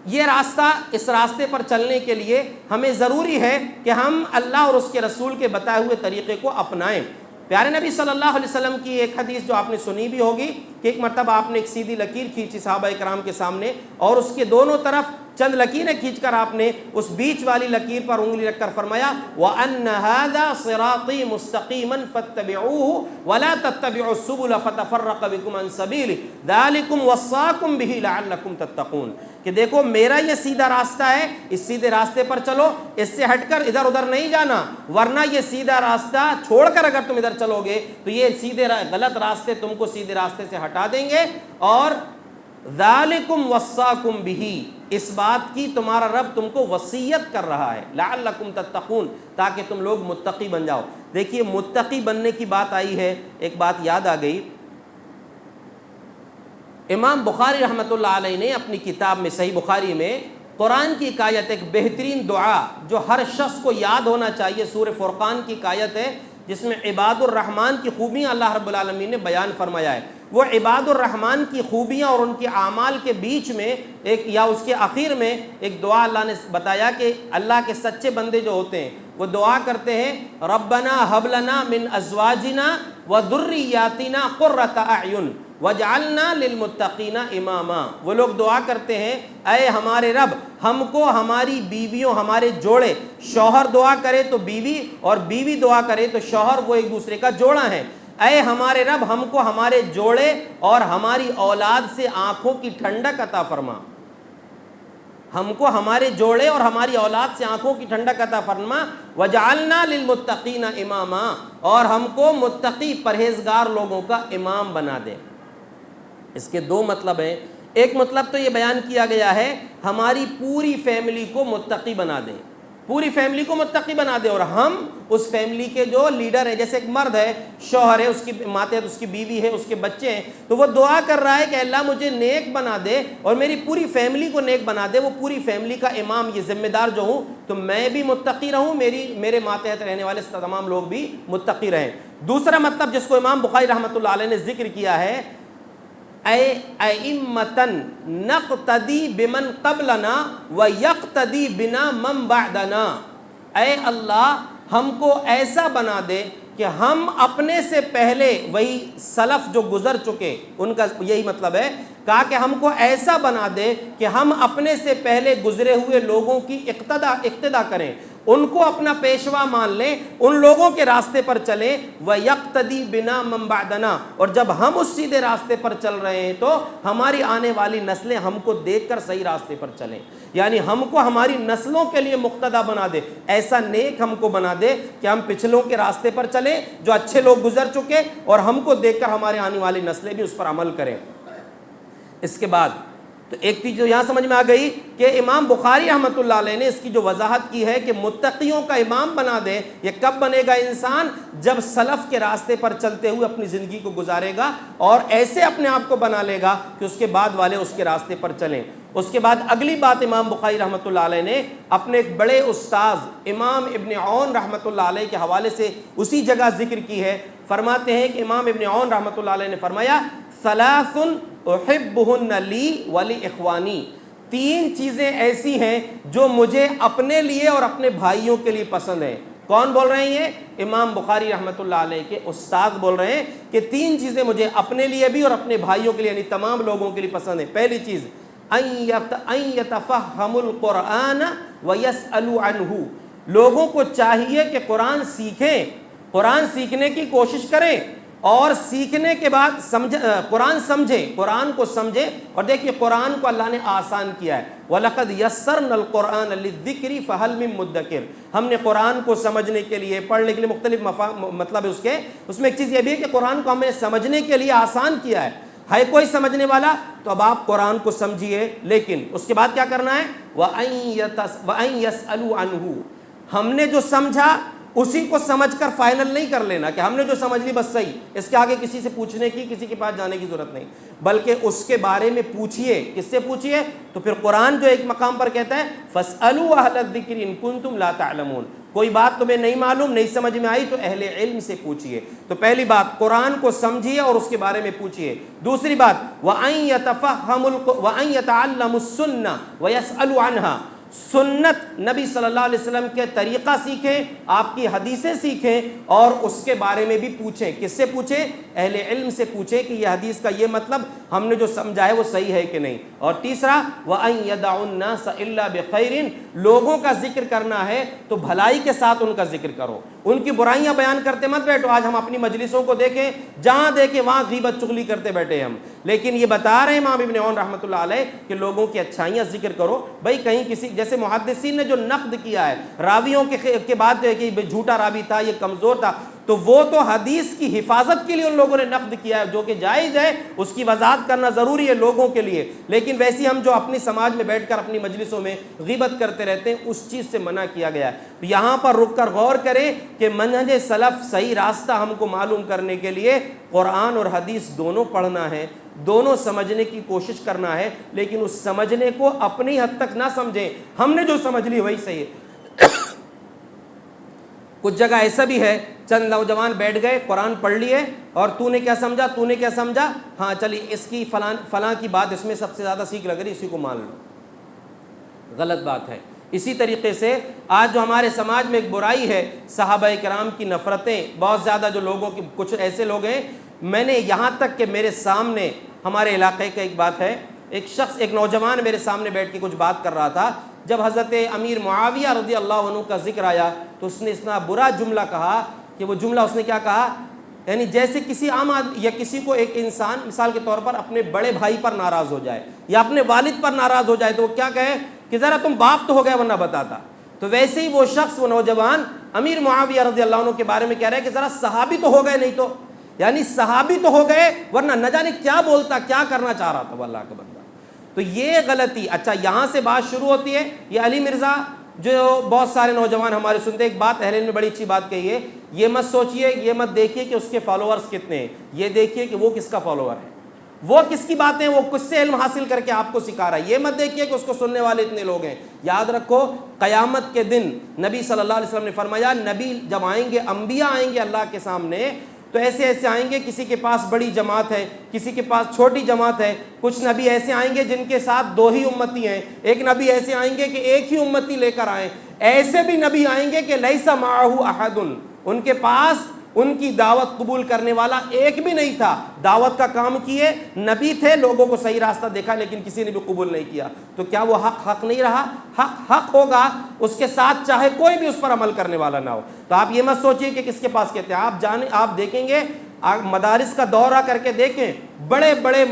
Speaker 1: یہ راستہ، اس راستے پر چلنے کے لیے ہمیں ضروری ہے کہ ہم اللہ اور اس کے رسول کے بتائے ہوئے طریقے کو اپنائیں۔ پیارے نبی صلی اللہ علیہ وسلم کی ایک حدیث جو آپ نے سنی بھی ہوگی کہ ایک مرتبہ آپ نے ایک سیدھی لکیر کھینچی صحابہ کرام کے سامنے، اور اس کے دونوں طرف چند لکیریں کھینچ کر آپ نے اس بیچ والی لکیر پر انگلی رکھ کر فرمایا وَأَنَّ هَذَا صِرَاطِي مُسْتَقِيمًا فَاتَّبِعُوهُ وَلَا تَتَّبِعُوا السُّبُلَ فَتَفَرَّقَ بِكُمْ عَنْ سَبِيلِهِ ذَلِكُمْ وَصَّاكُمْ بِهِ لَعَلَّكُمْ تَتَّقُونَ، کہ دیکھو میرا یہ سیدھا راستہ ہے، اس سیدھے راستے پر چلو، اس سے ہٹ کر ادھر ادھر نہیں جانا، ورنہ یہ سیدھا راستہ چھوڑ کر اگر تم ادھر چلو گے تو یہ سیدھے غلط راستے تم کو سیدھے راستے سے ہٹا دیں گے۔ اور ذالکم وصاکم بہ، اس بات کی تمہارا رب تم کو وصیت کر رہا ہے، لعلکم تتقون، تاکہ تم لوگ متقی بن جاؤ۔ دیکھیے متقی بننے کی بات آئی ہے، ایک بات یاد آ گئی، امام بخاری رحمۃ اللہ علیہ نے اپنی کتاب میں صحیح بخاری میں قرآن کی ایک آیت، ایک بہترین دعا جو ہر شخص کو یاد ہونا چاہیے، سورہ فرقان کی ایک آیت ہے جس میں عباد الرحمن کی خوبیاں اللہ رب العالمین نے بیان فرمایا ہے۔ وہ عباد الرحمن کی خوبیاں اور ان کے اعمال کے بیچ میں ایک یا اس کے آخر میں ایک دعا اللہ نے بتایا کہ اللہ کے سچے بندے جو ہوتے ہیں وہ دعا کرتے ہیں ربنا ہب لنا من ازواجنا وذریاتنا قرۃ اعین وجعلنا للمتقین اماما۔ وہ لوگ دعا کرتے ہیں اے ہمارے رب ہم کو ہماری بیویوں، ہمارے جوڑے، شوہر دعا کرے تو بیوی اور بیوی دعا کرے تو شوہر، وہ ایک دوسرے کا جوڑا ہے، اے ہمارے رب ہم کو ہمارے جوڑے اور ہماری اولاد سے آنکھوں کی ٹھنڈک عطا فرما، ہم کو ہمارے جوڑے اور ہماری اولاد سے آنکھوں کی ٹھنڈک عطا فرما، وجعلنا للمتقین اماما، اور ہم کو متقی پرہیزگار لوگوں کا امام بنا دے۔ اس کے دو مطلب ہیں، ایک مطلب تو یہ بیان کیا گیا ہے ہماری پوری فیملی کو متقی بنا دے، پوری فیملی کو متقی بنا دے، اور ہم اس فیملی کے جو لیڈر ہیں، جیسے ایک مرد ہے، شوہر ہے، اس کی ماتحت اس کی بیوی ہے، اس کے بچے ہیں، تو وہ دعا کر رہا ہے کہ اللہ مجھے نیک بنا دے اور میری پوری فیملی کو نیک بنا دے، وہ پوری فیملی کا امام، یہ ذمہ دار جو ہوں تو میں بھی متقی رہوں، میرے ماتحت رہنے والے تمام لوگ بھی متقی رہیں۔ دوسرا مطلب جس کو امام بخاری رحمۃ اللہ علیہ نے ذکر کیا ہے اے ائمۃً نقتدی بمن قبلنا ویقتدی بنا من بعدنا، اے اللہ ہم کو ایسا بنا دے کہ ہم اپنے سے پہلے، وہی سلف جو گزر چکے ان کا یہی مطلب ہے، کہا کہ ہم کو ایسا بنا دے کہ ہم اپنے سے پہلے گزرے ہوئے لوگوں کی اقتدا کریں، ان کو اپنا پیشوا مان لیں، ان لوگوں کے راستے پر چلیں، وَيَقْتَدِي بِنَا مَن بَعْدَنَا، اور جب ہم اس سیدھے راستے پر چل رہے ہیں تو ہماری آنے والی نسلیں ہم کو دیکھ کر صحیح راستے پر چلیں، یعنی ہم کو ہماری نسلوں کے لیے مقتدا بنا دے، ایسا نیک ہم کو بنا دے کہ ہم پچھلوں کے راستے پر چلیں جو اچھے لوگ گزر چکے، اور ہم کو دیکھ کر ہمارے آنے والی نسلیں بھی اس پر عمل کریں۔ اس کے بعد تو ایک چیز جو یہاں سمجھ میں آ گئی کہ امام بخاری رحمۃ اللہ علیہ نے اس کی جو وضاحت کی ہے کہ متقیوں کا امام بنا دے، یہ کب بنے گا انسان؟ جب سلف کے راستے پر چلتے ہوئے اپنی زندگی کو گزارے گا اور ایسے اپنے آپ کو بنا لے گا کہ اس کے بعد والے اس کے راستے پر چلیں۔ اس کے بعد اگلی بات امام بخاری رحمۃ اللہ علیہ نے اپنے ایک بڑے استاذ امام ابن عون رحمۃ اللہ علیہ کے حوالے سے اسی جگہ ذکر کی ہے۔ فرماتے ہیں کہ امام ابن عون رحمۃ اللہ علیہ نے فرمایا ثلاث احبہن لی ولی اخوانی، تین چیزیں ایسی ہیں جو مجھے اپنے لیے اور اپنے بھائیوں کے لیے پسند ہیں۔ کون بول رہے ہیں؟ یہ امام بخاری رحمۃ اللہ علیہ کے استاد بول رہے ہیں کہ تین چیزیں مجھے اپنے لیے بھی اور اپنے بھائیوں کے لیے یعنی تمام لوگوں کے لیے پسند ہیں۔ پہلی چیز ان یتفہموا القرآن ویسألوا عنہ، لوگوں کو چاہیے کہ قرآن سیکھیں، قرآن سیکھنے کی کوشش کریں، اور سیکھنے کے بعد قرآن سمجھیں، قرآن کو سمجھیں۔ اور دیکھیے قرآن کو اللہ نے آسان کیا ہے، وَلَقَدْ يَسَّرْنَا الْقُرْآنَ لِلذِّكْرِ فَهَلْ مِن مُدَّكِرٍ، ہم نے قرآن کو سمجھنے کے لیے، پڑھنے کے لیے مختلف مطلب ہے اس میں ایک چیز یہ بھی ہے کہ قرآن کو ہم نے سمجھنے کے لیے آسان کیا ہے کوئی سمجھنے والا تو اب آپ قرآن کو سمجھیے، لیکن اس کے بعد کیا کرنا ہے؟ وَأَن يَسْأَلُوا عَنْهُ، ہم نے جو سمجھا اسی کو سمجھ کر فائنل نہیں کر لینا کہ ہم نے جو سمجھ لی بس صحیح، اس کے آگے کسی سے پوچھنے کی، کسی کے پاس جانے کی ضرورت نہیں، بلکہ اس کے بارے میں پوچھئے۔ کس سے پوچھئے؟ تو پھر قرآن جو ایک مقام پر کہتا ہے فَاسْأَلُوا أَهْلَ الذِّكْرِ إِن كُنتُمْ لَا تَعْلَمُونَ، کوئی بات تمہیں نہیں معلوم، نہیں سمجھ میں آئی تو اہل علم سے پوچھئے۔ تو پہلی بات قرآن کو سمجھیے اور اس کے بارے میں پوچھئے۔ دوسری بات وَأَن يَتَعَلَّمُ السُّنَّةَ وَيَسْأَلُ عَنْهَا، سنت نبی صلی اللہ علیہ وسلم کے طریقہ سیکھیں، آپ کی حدیثیں سیکھیں اور اس کے بارے میں بھی پوچھیں۔ کس سے پوچھیں؟ اہل علم سے پوچھیں کہ یہ حدیث کا یہ مطلب ہم نے جو سمجھا ہے وہ صحیح ہے کہ نہیں۔ اور تیسرا وَأَن يَدَعُ النَّاسَ إِلَّا بِخَيْرٍ، لوگوں کا ذکر کرنا ہے تو بھلائی کے ساتھ ان کا ذکر کرو، ان کی برائیاں بیان کرتے مت بیٹھو۔ آج ہم اپنی مجلسوں کو دیکھیں، جہاں دیکھیں وہاں غیبت چغلی کرتے بیٹھے ہم، لیکن یہ بتا رہے ہیں امام ابن عون رحمۃ اللہ علیہ کہ لوگوں کی اچھائیاں ذکر کرو۔ بھائی کہیں کسی جیسے محدثین نے جو نقد کیا ہے راویوں کے بعد کہ جھوٹا راوی تھا، یہ کمزور تھا، تو وہ تو حدیث کی حفاظت کے لیے ان لوگوں نے نقد کیا ہے، جو کہ جائز ہے، اس کی وضاحت کرنا ضروری ہے لوگوں کے لیے، لیکن ویسی ہم جو اپنی سماج میں بیٹھ کر اپنی مجلسوں میں غیبت کرتے رہتے ہیں، اس چیز سے منع کیا گیا ہے۔ یہاں پر رک کر غور کریں کہ منہج سلف صحیح راستہ ہم کو معلوم کرنے کے لیے قرآن اور حدیث دونوں پڑھنا ہے، دونوں سمجھنے کی کوشش کرنا ہے، لیکن اس سمجھنے کو اپنی حد تک نہ سمجھیں، ہم نے جو سمجھ لی وہی صحیح ہے۔ کچھ جگہ ایسا بھی ہے چند نوجوان بیٹھ گئے، قرآن پڑھ لیے اور تو نے کیا سمجھا، تو نے کیا سمجھا، ہاں چلیے اس کی فلاں کی بات اس میں سب سے زیادہ سیکھ لگ رہی، اسی کو مان لو۔ غلط بات ہے۔ اسی طریقے سے آج جو ہمارے سماج میں ایک برائی ہے، صحابہ کرام کی نفرتیں، بہت زیادہ جو لوگوں کی کچھ ایسے لوگ ہیں، میں نے یہاں تک کہ میرے سامنے ہمارے علاقے کا ایک بات ہے، ایک نوجوان میرے سامنے بیٹھ کے کچھ بات کر رہا تھا، جب حضرت امیر معاویہ رضی اللہ عنہ کا ذکر آیا تو اس نے اتنا برا جملہ کہا کہ وہ جملہ اس نے کیا کہا، یعنی جیسے کسی عام آدمی یا کسی کو ایک انسان مثال کے طور پر اپنے بڑے بھائی پر ناراض ہو جائے یا اپنے والد پر ناراض ہو جائے تو وہ کیا کہے کہ ذرا تم باپ تو ہو گئے ورنہ بتاتا۔ تو ویسے ہی وہ شخص، وہ نوجوان امیر معاویہ رضی اللہ عنہ کے بارے میں کہہ رہا ہے کہ ذرا صحابی تو ہو گئے، نہیں تو یعنی صحابی تو ہو گئے ورنہ نہ جانے کیا بولتا، کیا کرنا چاہ رہا تھا وہ اللہ کا بندہ۔ تو یہ غلطی، اچھا یہاں سے بات شروع ہوتی ہے۔ یہ علی مرزا جو بہت سارے نوجوان ہمارے سنتے، ایک بات اہل علم نے بڑی اچھی بات کہی ہے، یہ مت سوچئے، یہ مت دیکھیے کہ اس کے فالوورز کتنے ہیں، یہ دیکھیے کہ وہ کس کا فالوور ہے، وہ کس کی باتیں، وہ کس سے علم حاصل کر کے آپ کو سکھا رہا ہے۔ یہ مت دیکھیے کہ اس کو سننے والے اتنے لوگ ہیں۔ یاد رکھو قیامت کے دن نبی صلی اللہ علیہ وسلم نے فرمایا، نبی جب آئیں گے، انبیاء آئیں گے اللہ کے سامنے تو ایسے ایسے آئیں گے، کسی کے پاس بڑی جماعت ہے، کسی کے پاس چھوٹی جماعت ہے۔ کچھ نبی ایسے آئیں گے جن کے ساتھ 2 ہی امتی ہیں، ایک نبی ایسے آئیں گے کہ ایک ہی امتی لے کر آئیں، ایسے بھی نبی آئیں گے کہ لیس معہ احد، ان کے پاس ان کی دعوت قبول کرنے والا ایک بھی نہیں تھا، دعوت کا کام کیے، نبی تھے، لوگوں کو صحیح راستہ دیکھا لیکن کسی نے بھی قبول نہیں کیا۔ تو کیا وہ حق نہیں رہا؟ حق ہوگا اس کے ساتھ چاہے کوئی بھی اس پر عمل کرنے والا نہ ہو۔ تو آپ یہ مت سوچئے کہ کس کے پاس کہتے ہیں، آپ دیکھیں گے، مدارس کا دورہ کر کے دیکھیں، بڑے بڑے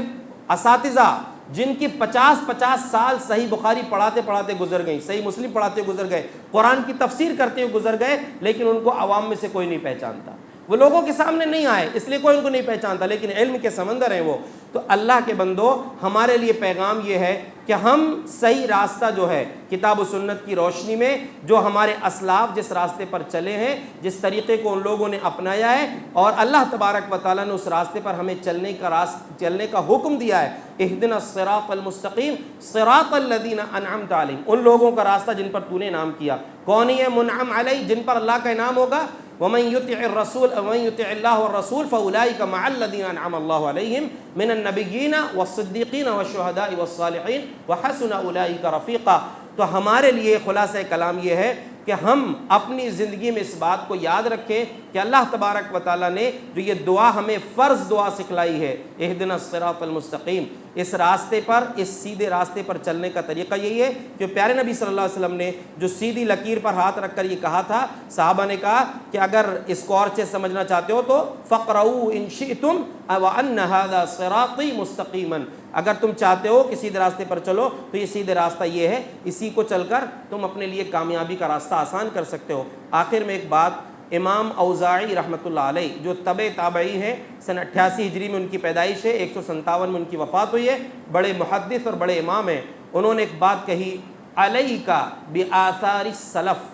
Speaker 1: اساتذہ جن کی 50 سال صحیح بخاری پڑھاتے پڑھاتے گزر گئیں، صحیح مسلم پڑھاتے گزر گئے، قرآن کی تفسیر کرتے ہوئے گزر گئے، لیکن ان کو عوام میں سے کوئی نہیں پہچانتا، وہ لوگوں کے سامنے نہیں آئے اس لیے کوئی ان کو نہیں پہچانتا، لیکن علم کے سمندر ہیں وہ۔ تو اللہ کے بندو، ہمارے لیے پیغام یہ ہے کہ ہم صحیح راستہ جو ہے کتاب و سنت کی روشنی میں، جو ہمارے اسلاف جس راستے پر چلے ہیں، جس طریقے کو ان لوگوں نے اپنایا ہے، اور اللہ تبارک و تعالیٰ نے اس راستے پر ہمیں چلنے کا حکم دیا ہے، اہدنا الصراط المستقیم صراط الذین انعمت علیہم، ان لوگوں کا راستہ جن پر تو نے انعام کیا۔ کون ہے منعم علیہ؟ جن پر اللہ کا انعام ہوگا۔ ومن يطع الله والرسول فاولئك مع الذين انعم الله عليهم من النبيين والصديقين والشهداء والصالحين وحسن اولئك رفیقا۔ تو ہمارے لیے خلاصہ کلام یہ ہے کہ ہم اپنی زندگی میں اس بات کو یاد رکھیں کہ اللہ تبارک و تعالیٰ نے جو یہ دعا ہمیں فرض دعا سکھلائی ہے، اہدنا الصراط المستقیم، اس راستے پر، اس سیدھے راستے پر چلنے کا طریقہ یہی ہے کہ پیارے نبی صلی اللہ علیہ وسلم نے جو سیدھی لکیر پر ہاتھ رکھ کر یہ کہا تھا، صحابہ نے کہا کہ اگر اس کو اور اچھے سمجھنا چاہتے ہو تو فقرؤوا ان شئتم وان ھذا صراطی مستقیما، اگر تم چاہتے ہو کہ سیدھے راستے پر چلو تو یہ سیدھے راستہ یہ ہے، اسی کو چل کر تم اپنے لیے کامیابی کا راستہ آسان کر سکتے ہو۔ آخر میں ایک بات، امام اوزاعی رحمۃ اللہ علیہ جو تبع تابعی ہیں، سن 88 ہجری میں ان کی پیدائش ہے، 157 میں ان کی وفات ہوئی ہے، بڑے محدث اور بڑے امام ہیں، انہوں نے ایک بات کہی، علیک بآثار السلف،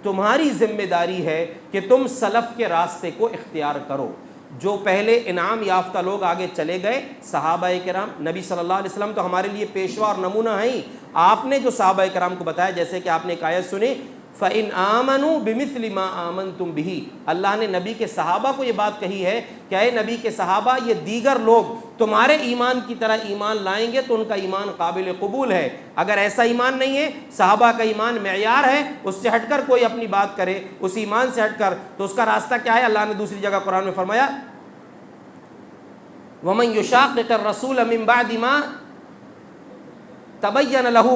Speaker 1: تمہاری ذمہ داری ہے کہ تم سلف کے راستے کو اختیار کرو۔ جو پہلے انعام یافتہ لوگ آگے چلے گئے، صحابہ کرام، نبی صلی اللہ علیہ وسلم تو ہمارے لیے پیشوا اور نمونہ ہیں۔ آپ نے جو صحابہ کرام کو بتایا، جیسے کہ آپ نے ایک آیت سنی، فَإِنْ آمَنُوا بِمِثْلِ مَا آمَنْتُمْ بِهِ، اللہ نے نبی کے صحابہ کو یہ بات کہی ہے کہ اے نبی کے صحابہ، یہ دیگر لوگ تمہارے ایمان کی طرح ایمان لائیں گے تو ان کا ایمان قابل قبول ہے۔ اگر ایسا ایمان نہیں ہے، صحابہ کا ایمان معیار ہے، اس سے ہٹ کر کوئی اپنی بات کرے، اس ایمان سے ہٹ کر، تو اس کا راستہ کیا ہے؟ اللہ نے دوسری جگہ قرآن میں فرمایا وَمَنْ يُشَاقِقِ الرَّسُولَ مِنْ بَعْدِ مَا تَبَيَّنَ لَهُ،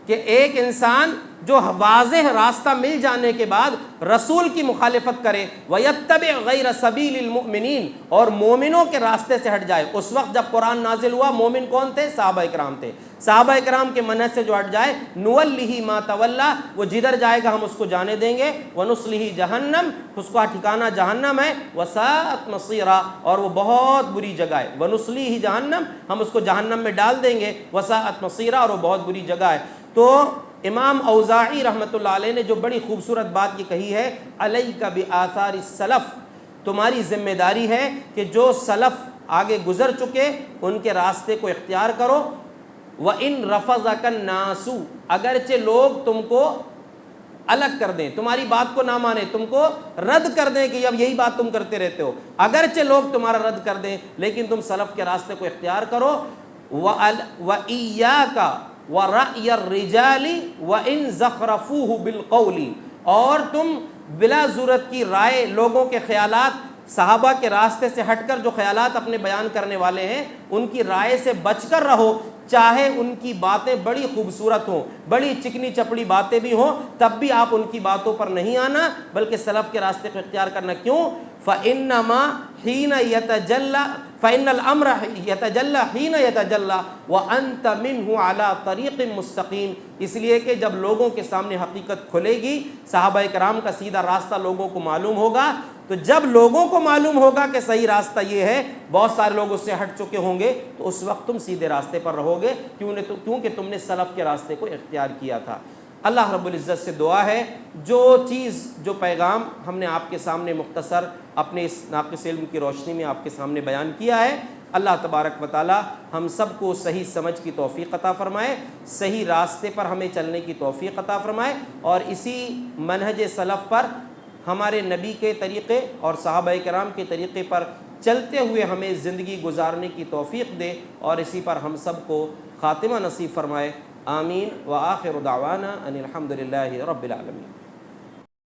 Speaker 1: کہ ایک انسان جو واضح راستہ مل جانے کے بعد رسول کی مخالفت کرے، وَيَتَّبِعْ غَيْرَ سَبِيلِ الْمُؤْمِنِينَ، اور مومنوں کے راستے سے ہٹ جائے۔ اس وقت جب قرآن نازل ہوا مومن کون تھے؟ صحابہ کرام تھے۔ صحابہ کرام کے منہج سے جو ہٹ جائے، نُوَلِّهِ مَا تَوَلَّى، وہ جدھر جائے گا ہم اس کو جانے دیں گے، وَنُصْلِهِ جہنم، اس کا ٹھکانہ جہنم ہے، وَسَاءَتْ مَصِيرًا، اور وہ بہت بری جگہ ہے۔ وَنُصْلِهِ جہنم، ہم اس کو جہنم میں ڈال دیں گے، وَسَاءَتْ مَصِيرًا، اور وہ بہت بری جگہ ہے۔ تو امام اوزاعی رحمۃ اللہ علیہ نے جو بڑی خوبصورت بات یہ کہی ہے، علیک بآثار السلف، تمہاری ذمہ داری ہے کہ جو سلف آگے گزر چکے ان کے راستے کو اختیار کرو۔ وَإِن رَفَضَكَ النَّاسُ، اگرچہ لوگ تم کو الگ کر دیں، تمہاری بات کو نہ مانیں، تم کو رد کر دیں کہ اب یہی بات تم کرتے رہتے ہو، اگرچہ لوگ تمہارا رد کر دیں لیکن تم سلف کے راستے کو اختیار کرو۔ وَإِيَّاكَ وَرَأْيَ الرِّجَالِ وَإِن زَخْرَفُوهُ بِالْقَوْلِ، اور تم بلا ضرورت کی رائے، لوگوں کے خیالات، صحابہ کے راستے سے ہٹ کر جو خیالات اپنے بیان کرنے والے ہیں ان کی رائے سے بچ کر رہو، چاہے ان کی باتیں بڑی خوبصورت ہوں، بڑی چکنی چپڑی باتیں بھی ہوں، تب بھی آپ ان کی باتوں پر نہیں آنا بلکہ سلف کے راستے کو اختیار کرنا۔ کیوں؟ فَإِنَّمَا حِينَ يَتَجَلَّى فَإِنَّ الْأَمْرَ يَتَجَلَّى حِينَ يَتَجَلَّى وَأَنْتَ مِنْهُ عَلَى طَرِيقٍ مُسْتَقِيمٍ، اس لیے کہ جب لوگوں کے سامنے حقیقت کھلے گی، صحابہ کرام کا سیدھا راستہ لوگوں کو معلوم ہوگا، تو جب لوگوں کو معلوم ہوگا کہ صحیح راستہ یہ ہے، بہت سارے لوگ اس سے ہٹ چکے ہوں گے، تو اس وقت تم سیدھے راستے پر رہو گے، کیونکہ تم نے سلف کے راستے کو اختیار کیا تھا۔ اللہ رب العزت سے دعا ہے جو چیز، جو پیغام ہم نے آپ کے سامنے مختصر اپنے اس ناقص علم کی روشنی میں آپ کے سامنے بیان کیا ہے، اللہ تبارک و تعالی ہم سب کو صحیح سمجھ کی توفیق عطا فرمائے، صحیح راستے پر ہمیں چلنے کی توفیق عطا فرمائے، اور اسی منہج سلف پر، ہمارے نبی کے طریقے اور صحابہ کرام کے طریقے پر چلتے ہوئے ہمیں زندگی گزارنے کی توفیق دے، اور اسی پر ہم سب کو خاتمہ نصیب فرمائے۔ آمین وآخر دعوانا ان الحمد للہ رب العالمین۔